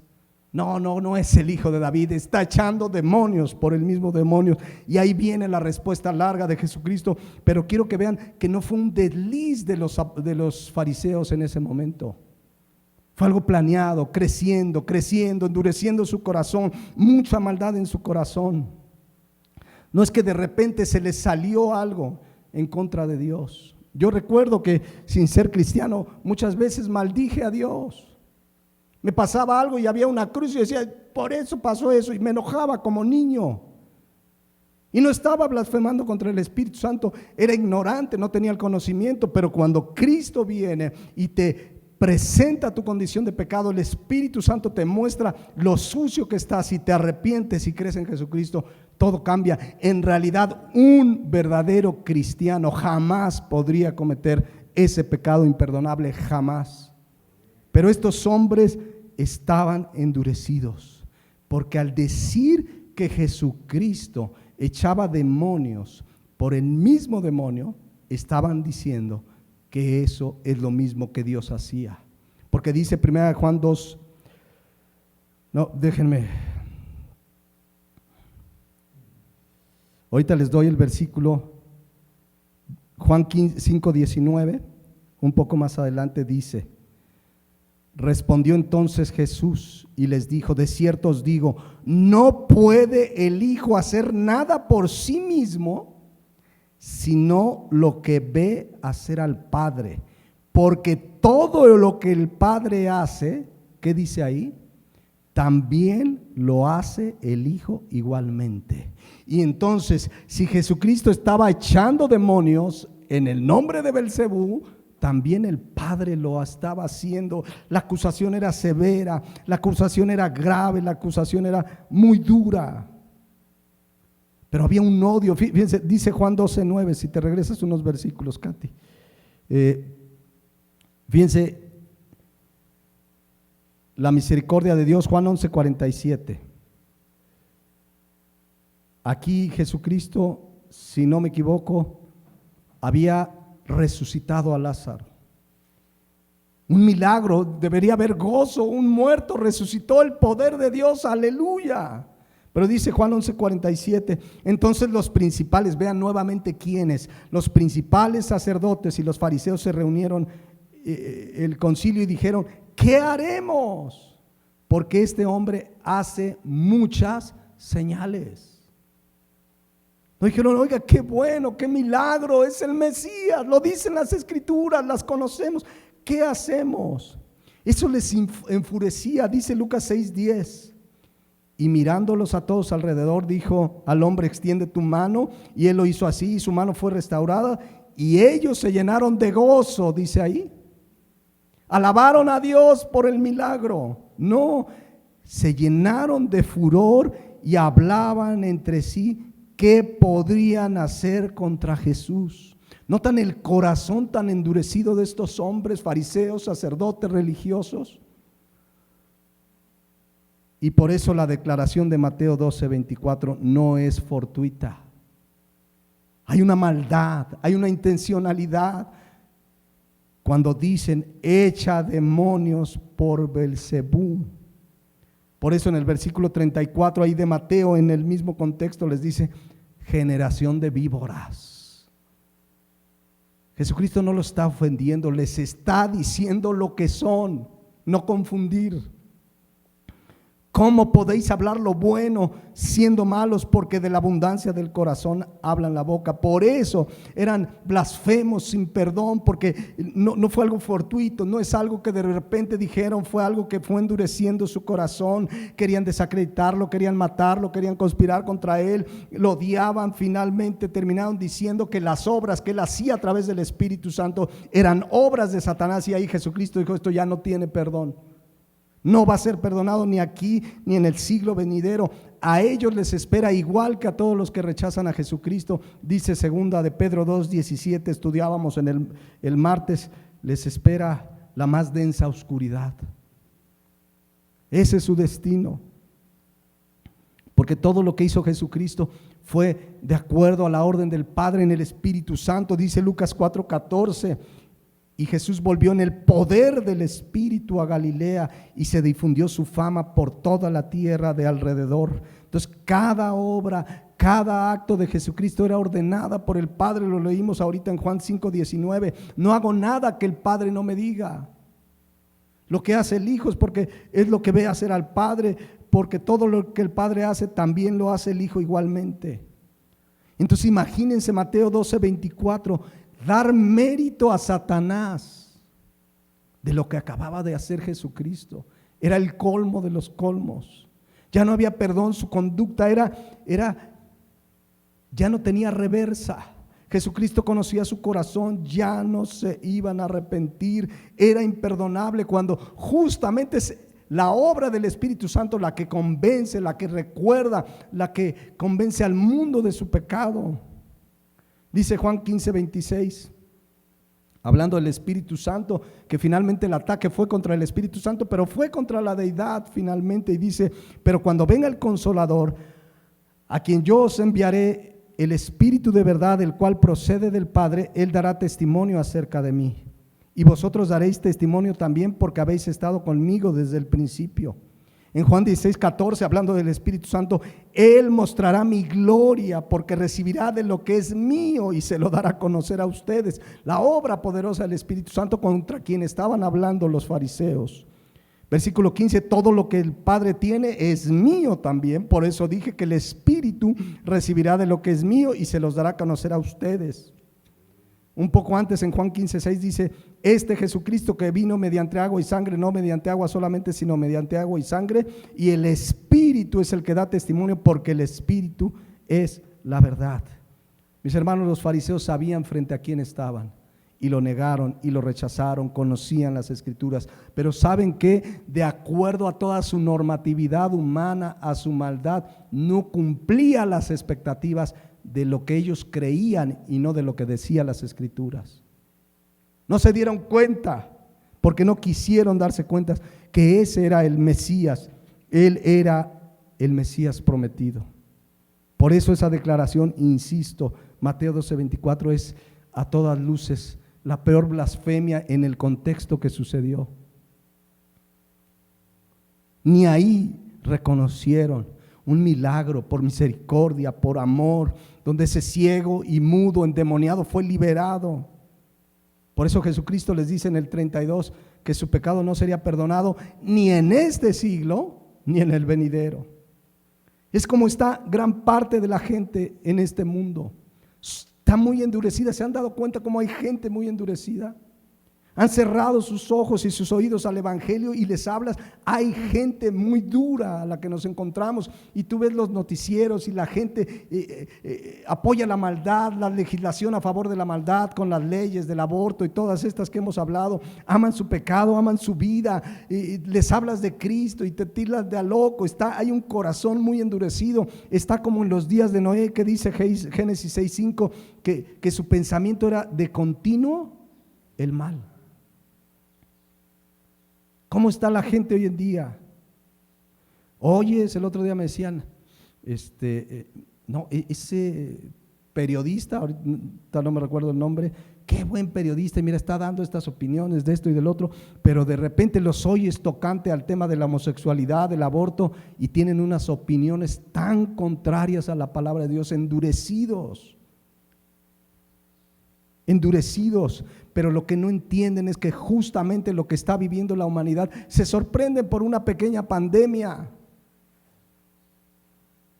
no es el hijo de David, está echando demonios por el mismo demonio. Y ahí viene la respuesta larga de Jesucristo. Pero quiero que vean que no fue un desliz de los fariseos en ese momento. Fue algo planeado, creciendo, endureciendo su corazón, mucha maldad en su corazón. No es que de repente se les salió algo en contra de Dios. Yo recuerdo que sin ser cristiano muchas veces maldije a Dios. Me pasaba algo y había una cruz y decía, por eso pasó eso, y me enojaba como niño. Y no estaba blasfemando contra el Espíritu Santo, era ignorante, no tenía el conocimiento. Pero cuando Cristo viene y te presenta tu condición de pecado, el Espíritu Santo te muestra lo sucio que estás, y te arrepientes y crees en Jesucristo, todo cambia. En realidad, un verdadero cristiano jamás podría cometer ese pecado imperdonable, jamás. Pero estos hombres estaban endurecidos, porque al decir que Jesucristo echaba demonios por el mismo demonio, estaban diciendo que eso es lo mismo que Dios hacía. Porque dice 1 Juan 2, no, déjenme, ahorita les doy el versículo, Juan 5:19, un poco más adelante dice, respondió entonces Jesús y les dijo, de cierto os digo, no puede el Hijo hacer nada por sí mismo, sino lo que ve hacer al Padre, porque todo lo que el Padre hace, ¿qué dice ahí? También lo hace el Hijo igualmente. Y entonces, si Jesucristo estaba echando demonios en el nombre de Belcebú, también el Padre lo estaba haciendo. La acusación era severa, la acusación era grave, la acusación era muy dura. Pero había un odio. Fíjense, dice Juan 12:9, si te regresas unos versículos, Katy. Fíjense, la misericordia de Dios, Juan 11:47. Aquí Jesucristo, si no me equivoco, había resucitado a Lázaro. Un milagro, debería haber gozo, un muerto resucitó, el poder de Dios, aleluya. Pero dice Juan 11:47, entonces los principales, vean nuevamente quiénes, los principales sacerdotes y los fariseos se reunieron, el concilio, y dijeron, ¿qué haremos? Porque este hombre hace muchas señales. No dijeron, oiga, qué bueno, qué milagro, es el Mesías, lo dicen las Escrituras, las conocemos, ¿qué hacemos? Eso les enfurecía, dice Lucas 6:10. Y mirándolos a todos alrededor, dijo al hombre, extiende tu mano. Y él lo hizo así, y su mano fue restaurada. Y ellos se llenaron de gozo, dice ahí. Alabaron a Dios por el milagro. No, se llenaron de furor y hablaban entre sí qué podrían hacer contra Jesús. ¿Notan el corazón tan endurecido de estos hombres, fariseos, sacerdotes, religiosos? Y por eso la declaración de Mateo 12:24 no es fortuita. Hay una maldad, hay una intencionalidad cuando dicen echa demonios por Belzebú. Por eso en el versículo 34 ahí de Mateo, en el mismo contexto, les dice generación de víboras. Jesucristo no lo está ofendiendo, les está diciendo lo que son, no confundir. ¿Cómo podéis hablar lo bueno siendo malos? Porque de la abundancia del corazón hablan la boca. Por eso eran blasfemos sin perdón, porque no fue algo fortuito, no es algo que de repente dijeron, fue algo que fue endureciendo su corazón. Querían desacreditarlo, querían matarlo, querían conspirar contra él, lo odiaban. Finalmente terminaron diciendo que las obras que él hacía a través del Espíritu Santo eran obras de Satanás, y ahí Jesucristo dijo, esto ya no tiene perdón. No va a ser perdonado ni aquí ni en el siglo venidero. A ellos les espera igual que a todos los que rechazan a Jesucristo. Dice segunda de Pedro 2:17, estudiábamos en el martes, les espera la más densa oscuridad. Ese es su destino. Porque todo lo que hizo Jesucristo fue de acuerdo a la orden del Padre en el Espíritu Santo. Dice Lucas 4:14. Y Jesús volvió en el poder del Espíritu a Galilea y se difundió su fama por toda la tierra de alrededor. Entonces cada obra, cada acto de Jesucristo era ordenada por el Padre. Lo leímos ahorita en Juan 5:19. No hago nada que el Padre no me diga. Lo que hace el Hijo es porque es lo que ve hacer al Padre, porque todo lo que el Padre hace también lo hace el Hijo igualmente. Entonces imagínense Mateo 12:24. Dar mérito a Satanás de lo que acababa de hacer Jesucristo. Era el colmo de los colmos. Ya no había perdón, su conducta ya no tenía reversa. Jesucristo conocía su corazón, ya no se iban a arrepentir. Era imperdonable cuando justamente la obra del Espíritu Santo, la que convence, la que recuerda, la que convence al mundo de su pecado. Dice Juan 15:26, hablando del Espíritu Santo, que finalmente el ataque fue contra el Espíritu Santo, pero fue contra la deidad finalmente. Y dice, pero cuando venga el Consolador, a quien yo os enviaré, el Espíritu de verdad, el cual procede del Padre, Él dará testimonio acerca de mí. Y vosotros daréis testimonio también, porque habéis estado conmigo desde el principio. En Juan 16:14, hablando del Espíritu Santo, Él mostrará mi gloria, porque recibirá de lo que es mío y se lo dará a conocer a ustedes. La obra poderosa del Espíritu Santo contra quien estaban hablando los fariseos. Versículo 15, todo lo que el Padre tiene es mío también. Por eso dije que el Espíritu recibirá de lo que es mío y se los dará a conocer a ustedes. Un poco antes, en Juan 15:6 dice, este Jesucristo que vino mediante agua y sangre, no mediante agua solamente, sino mediante agua y sangre, y el Espíritu es el que da testimonio, porque el Espíritu es la verdad. Mis hermanos, los fariseos sabían frente a quién estaban y lo negaron y lo rechazaron, conocían las Escrituras, pero saben que de acuerdo a toda su normatividad humana, a su maldad, no cumplía las expectativas de lo que ellos creían y no de lo que decían las Escrituras. No se dieron cuenta, porque no quisieron darse cuenta que ese era el Mesías. Él era el Mesías prometido. Por eso esa declaración, insisto, Mateo 12:24 es a todas luces la peor blasfemia en el contexto que sucedió. Ni ahí reconocieron un milagro por misericordia, por amor, donde ese ciego y mudo endemoniado fue liberado. Por eso Jesucristo les dice en el 32 que su pecado no sería perdonado ni en este siglo ni en el venidero. Es como está gran parte de la gente en este mundo. Está muy endurecida. ¿Se han dado cuenta cómo hay gente muy endurecida? Han cerrado sus ojos y sus oídos al Evangelio y les hablas. Hay gente muy dura a la que nos encontramos, y tú ves los noticieros y la gente apoya la maldad, la legislación a favor de la maldad con las leyes del aborto y todas estas que hemos hablado. Aman su pecado, aman su vida, les hablas de Cristo y te tiras de a loco. Hay un corazón muy endurecido. Está como en los días de Noé, que dice Génesis 6:5 que su pensamiento era de continuo el mal. ¿Cómo está la gente hoy en día? Oyes, el otro día me decían, no, ese periodista, ahorita no me recuerdo el nombre, qué buen periodista, y mira, está dando estas opiniones de esto y del otro, pero de repente los oyes tocante al tema de la homosexualidad, del aborto, y tienen unas opiniones tan contrarias a la palabra de Dios, endurecidos, pero lo que no entienden es que justamente lo que está viviendo la humanidad, se sorprenden por una pequeña pandemia,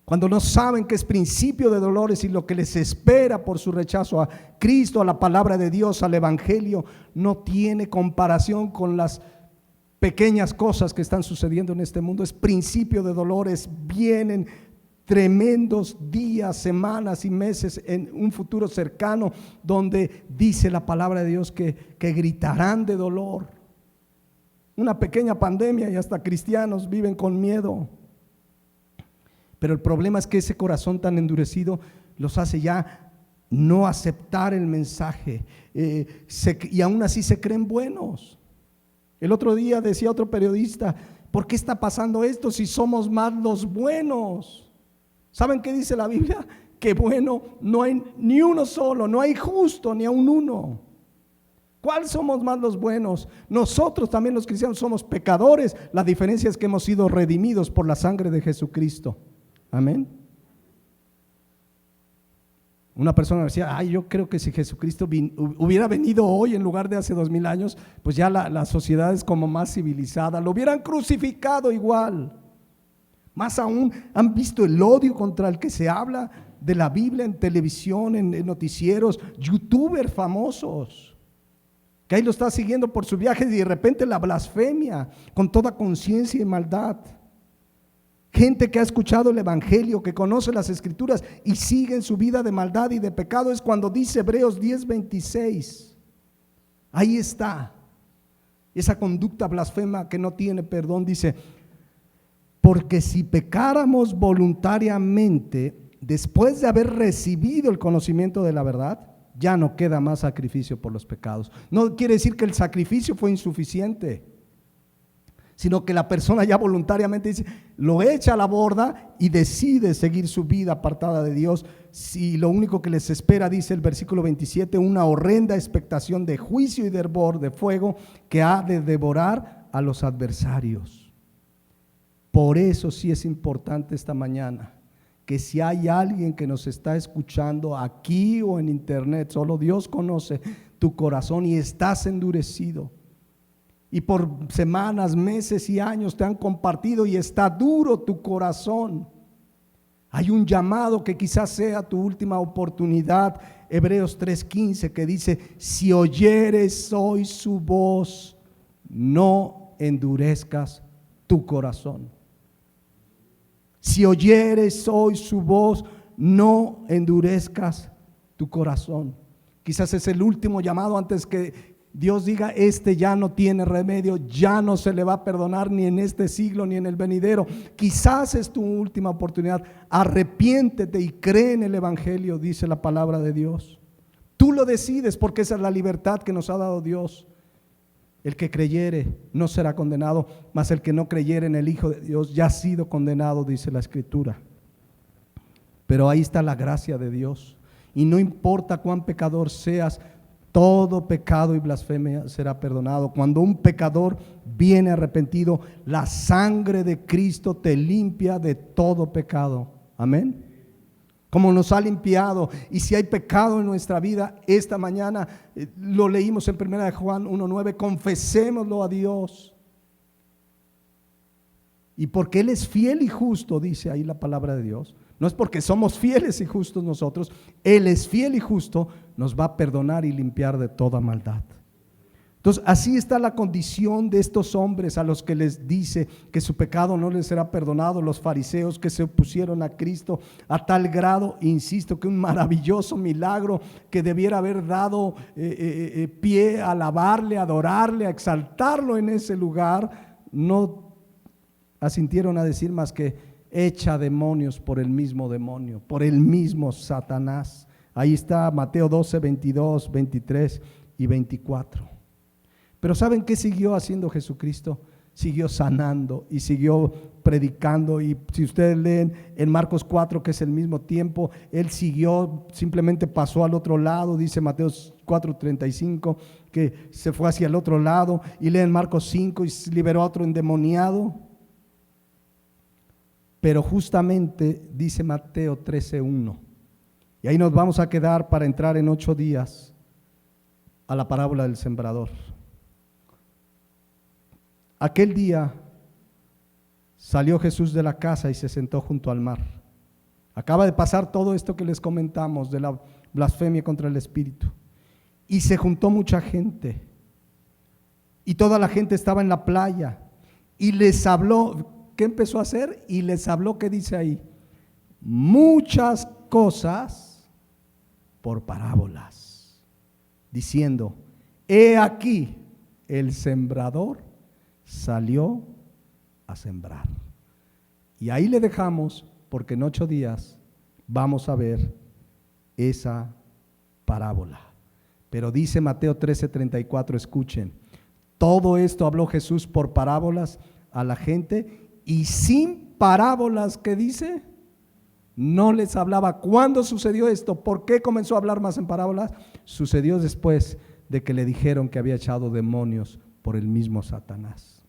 cuando no saben que es principio de dolores y lo que les espera por su rechazo a Cristo, a la palabra de Dios, al Evangelio, no tiene comparación con las pequeñas cosas que están sucediendo en este mundo. Es principio de dolores, vienen tremendos días, semanas y meses en un futuro cercano donde dice la palabra de Dios que gritarán de dolor. Una pequeña pandemia y hasta cristianos viven con miedo. Pero el problema es que ese corazón tan endurecido los hace ya no aceptar el mensaje, y aún así se creen buenos. El otro día decía otro periodista, ¿por qué está pasando esto si somos más los buenos? ¿Saben qué dice la Biblia? Que bueno no hay ni uno solo, no hay justo ni aun uno. ¿Cuál somos más los buenos? Nosotros también los cristianos somos pecadores. La diferencia es que hemos sido redimidos por la sangre de Jesucristo. Amén. Una persona decía, yo creo que si Jesucristo hubiera venido hoy en lugar de hace 2000 años, pues ya la sociedad es como más civilizada, lo hubieran crucificado igual. Más aún, han visto el odio contra el que se habla de la Biblia en televisión, en noticieros, youtubers famosos, que ahí lo está siguiendo por su viaje y de repente la blasfemia con toda conciencia y maldad. Gente que ha escuchado el Evangelio, que conoce las Escrituras y sigue en su vida de maldad y de pecado. Es cuando dice Hebreos 10:26. Ahí está esa conducta blasfema que no tiene perdón. Dice, porque si pecáramos voluntariamente después de haber recibido el conocimiento de la verdad, ya no queda más sacrificio por los pecados. No quiere decir que el sacrificio fue insuficiente, sino que la persona ya voluntariamente dice, lo echa a la borda y decide seguir su vida apartada de Dios. Si lo único que les espera, dice el versículo 27, una horrenda expectación de juicio y de hervor de fuego que ha de devorar a los adversarios. Por eso sí es importante esta mañana que si hay alguien que nos está escuchando aquí o en internet, solo Dios conoce tu corazón y estás endurecido. Y por semanas, meses y años te han compartido y está duro tu corazón. Hay un llamado que quizás sea tu última oportunidad. Hebreos 3:15 que dice, si oyeres hoy su voz, no endurezcas tu corazón. Si oyeres hoy su voz, no endurezcas tu corazón. Quizás es el último llamado antes que Dios diga, ya no tiene remedio, ya no se le va a perdonar ni en este siglo ni en el venidero. Quizás es tu última oportunidad. Arrepiéntete y cree en el Evangelio, dice la palabra de Dios. Tú lo decides porque esa es la libertad que nos ha dado Dios. El que creyere no será condenado, mas el que no creyere en el Hijo de Dios ya ha sido condenado, dice la Escritura. Pero ahí está la gracia de Dios. Y no importa cuán pecador seas, todo pecado y blasfemia será perdonado. Cuando un pecador viene arrepentido, la sangre de Cristo te limpia de todo pecado. Amén. Como nos ha limpiado. Y si hay pecado en nuestra vida, esta mañana lo leímos en 1 Juan 1:9, confesémoslo a Dios. Y porque Él es fiel y justo, dice ahí la palabra de Dios. No es porque somos fieles y justos nosotros, Él es fiel y justo, nos va a perdonar y limpiar de toda maldad. Entonces así está la condición de estos hombres a los que les dice que su pecado no les será perdonado, los fariseos que se opusieron a Cristo a tal grado, insisto, que un maravilloso milagro que debiera haber dado pie a alabarle, a adorarle, a exaltarlo en ese lugar, no asintieron a decir más que echa demonios por el mismo demonio, por el mismo Satanás. Ahí está Mateo 12, 22, 23 y 24. Pero ¿saben qué siguió haciendo Jesucristo? siguió sanando y siguió predicando. Y si ustedes leen en Marcos 4, que es el mismo tiempo, él siguió, simplemente pasó al otro lado, dice Mateo 4:35, que se fue hacia el otro lado. Y leen Marcos 5 y liberó a otro endemoniado. Pero justamente dice Mateo 13:1, y ahí nos vamos a quedar para entrar en 8 días a la parábola del sembrador. Aquel día salió Jesús de la casa y se sentó junto al mar. Acaba de pasar todo esto que les comentamos de la blasfemia contra el Espíritu. Y se juntó mucha gente. Y toda la gente estaba en la playa. Y les habló. ¿Qué empezó a hacer? Y les habló, ¿qué dice ahí? Muchas cosas por parábolas. Diciendo, he aquí el sembrador salió a sembrar. Y ahí le dejamos, porque en 8 días vamos a ver esa parábola. Pero dice Mateo 13:34, escuchen, todo esto habló Jesús por parábolas a la gente, y sin parábolas, ¿qué dice? No les hablaba. ¿Cuándo sucedió esto? ¿Por qué comenzó a hablar más en parábolas? Sucedió después de que le dijeron que había echado demonios por el mismo Satanás.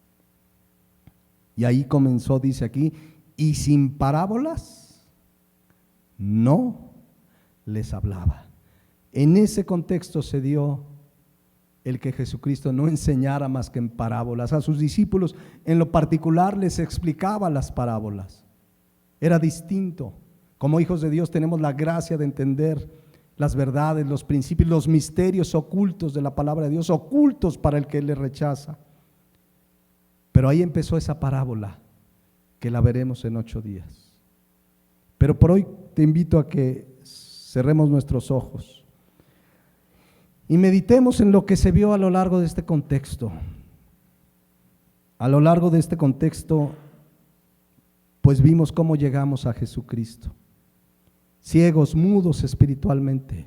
Y ahí comenzó, dice aquí, y sin parábolas no les hablaba. En ese contexto se dio el que Jesucristo no enseñara más que en parábolas. A sus discípulos en lo particular les explicaba las parábolas. Era distinto. Como hijos de Dios tenemos la gracia de entender las verdades, los principios, los misterios ocultos de la palabra de Dios, ocultos para el que le rechaza. Pero ahí empezó esa parábola que la veremos en 8 días. Pero por hoy te invito a que cerremos nuestros ojos y meditemos en lo que se vio a lo largo de este contexto. A lo largo de este contexto, pues vimos cómo llegamos a Jesucristo. Ciegos, mudos espiritualmente.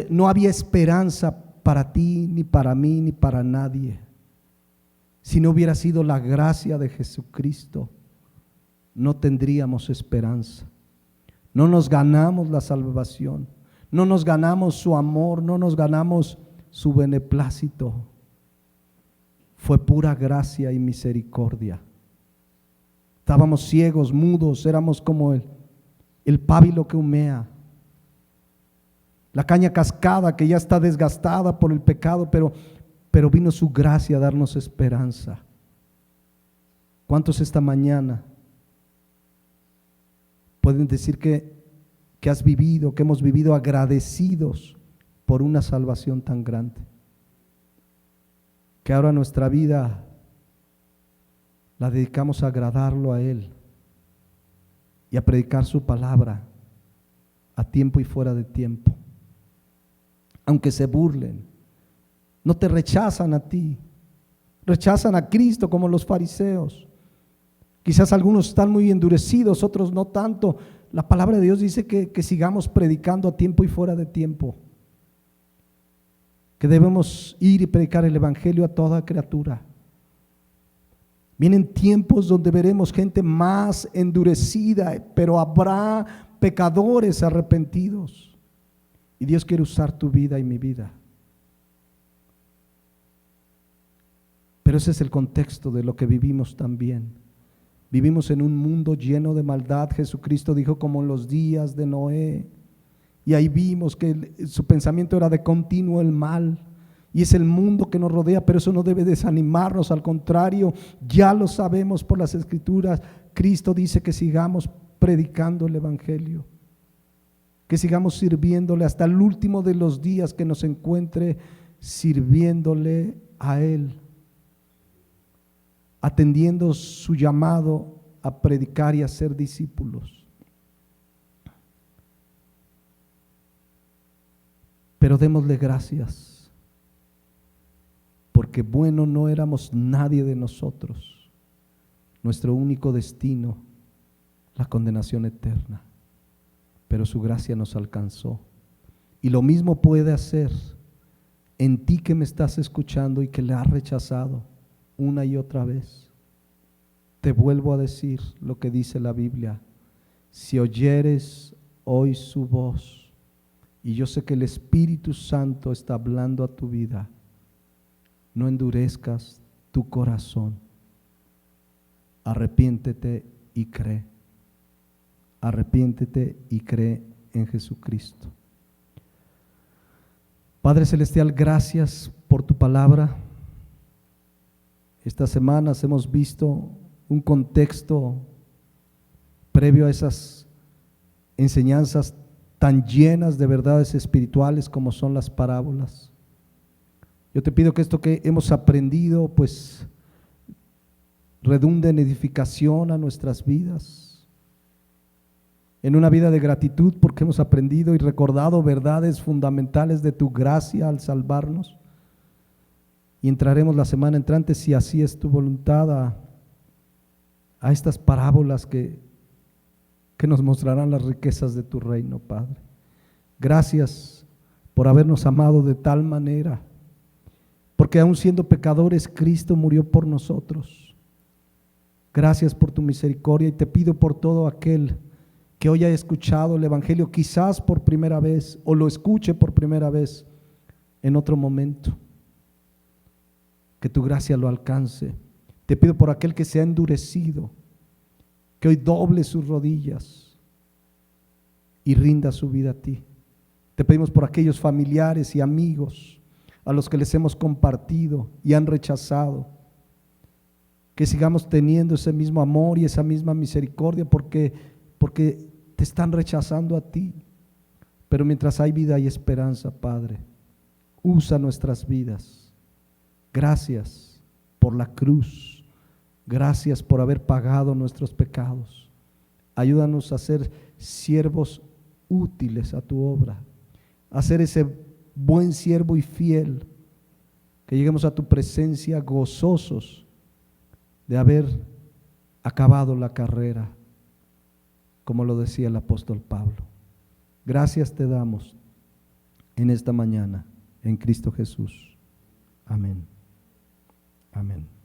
No había esperanza para ti, ni para mí, ni para nadie. Si no hubiera sido la gracia de Jesucristo, no tendríamos esperanza. No nos ganamos la salvación. No nos ganamos su amor, no nos ganamos su beneplácito. Fue pura gracia y misericordia. Estábamos ciegos, mudos, éramos como el pábilo que humea, la caña cascada que ya está desgastada por el pecado, pero vino su gracia a darnos esperanza. ¿Cuántos esta mañana pueden decir que has vivido, que hemos vivido agradecidos por una salvación tan grande? Que ahora nuestra vida la dedicamos a agradarlo a Él y a predicar su palabra a tiempo y fuera de tiempo. Aunque se burlen, no te rechazan a ti, rechazan a Cristo como los fariseos. Quizás algunos están muy endurecidos, otros no tanto. La palabra de Dios dice que sigamos predicando a tiempo y fuera de tiempo, que debemos ir y predicar el evangelio a toda criatura. Vienen tiempos donde veremos gente más endurecida, pero habrá pecadores arrepentidos. Y Dios quiere usar tu vida y mi vida. Pero ese es el contexto de lo que vivimos también. Vivimos en un mundo lleno de maldad. Jesucristo dijo como en los días de Noé. Y ahí vimos que su pensamiento era de continuo el mal. Y es el mundo que nos rodea, pero eso no debe desanimarnos, al contrario, ya lo sabemos por las Escrituras. Cristo dice que sigamos predicando el evangelio, que sigamos sirviéndole hasta el último de los días que nos encuentre sirviéndole a Él, atendiendo su llamado a predicar y a ser discípulos. Pero démosle gracias, porque bueno no éramos nadie de nosotros. Nuestro único destino, la condenación eterna. Pero su gracia nos alcanzó. Y lo mismo puede hacer en ti que me estás escuchando y que le has rechazado. una y otra vez. Te vuelvo a decir lo que dice la Biblia. Si oyeres hoy su voz, y yo sé que el Espíritu Santo está hablando a tu vida, no endurezcas tu corazón. Arrepiéntete y cree. Arrepiéntete y cree en Jesucristo. Padre Celestial, gracias por tu palabra. Estas semanas hemos visto un contexto previo a esas enseñanzas tan llenas de verdades espirituales como son las parábolas. Yo te pido que esto que hemos aprendido pues redunde en edificación a nuestras vidas, en una vida de gratitud porque hemos aprendido y recordado verdades fundamentales de tu gracia al salvarnos. Y entraremos la semana entrante, si así es tu voluntad, a estas parábolas que nos mostrarán las riquezas de tu reino, Padre. Gracias por habernos amado de tal manera, porque aun siendo pecadores, Cristo murió por nosotros. Gracias por tu misericordia y te pido por todo aquel que hoy haya escuchado el Evangelio, quizás por primera vez, o lo escuche por primera vez en otro momento, que tu gracia lo alcance. Te pido por aquel que se ha endurecido, que hoy doble sus rodillas y rinda su vida a ti. Te pedimos por aquellos familiares y amigos a los que les hemos compartido y han rechazado, que sigamos teniendo ese mismo amor y esa misma misericordia porque te están rechazando a ti. Pero mientras hay vida y esperanza, Padre, usa nuestras vidas. Gracias por la cruz. Gracias por haber pagado nuestros pecados. Ayúdanos a ser siervos útiles a tu obra, a ser ese buen siervo y fiel, que lleguemos a tu presencia gozosos de haber acabado la carrera, como lo decía el apóstol Pablo. Gracias te damos en esta mañana, en Cristo Jesús. Amén. Amén.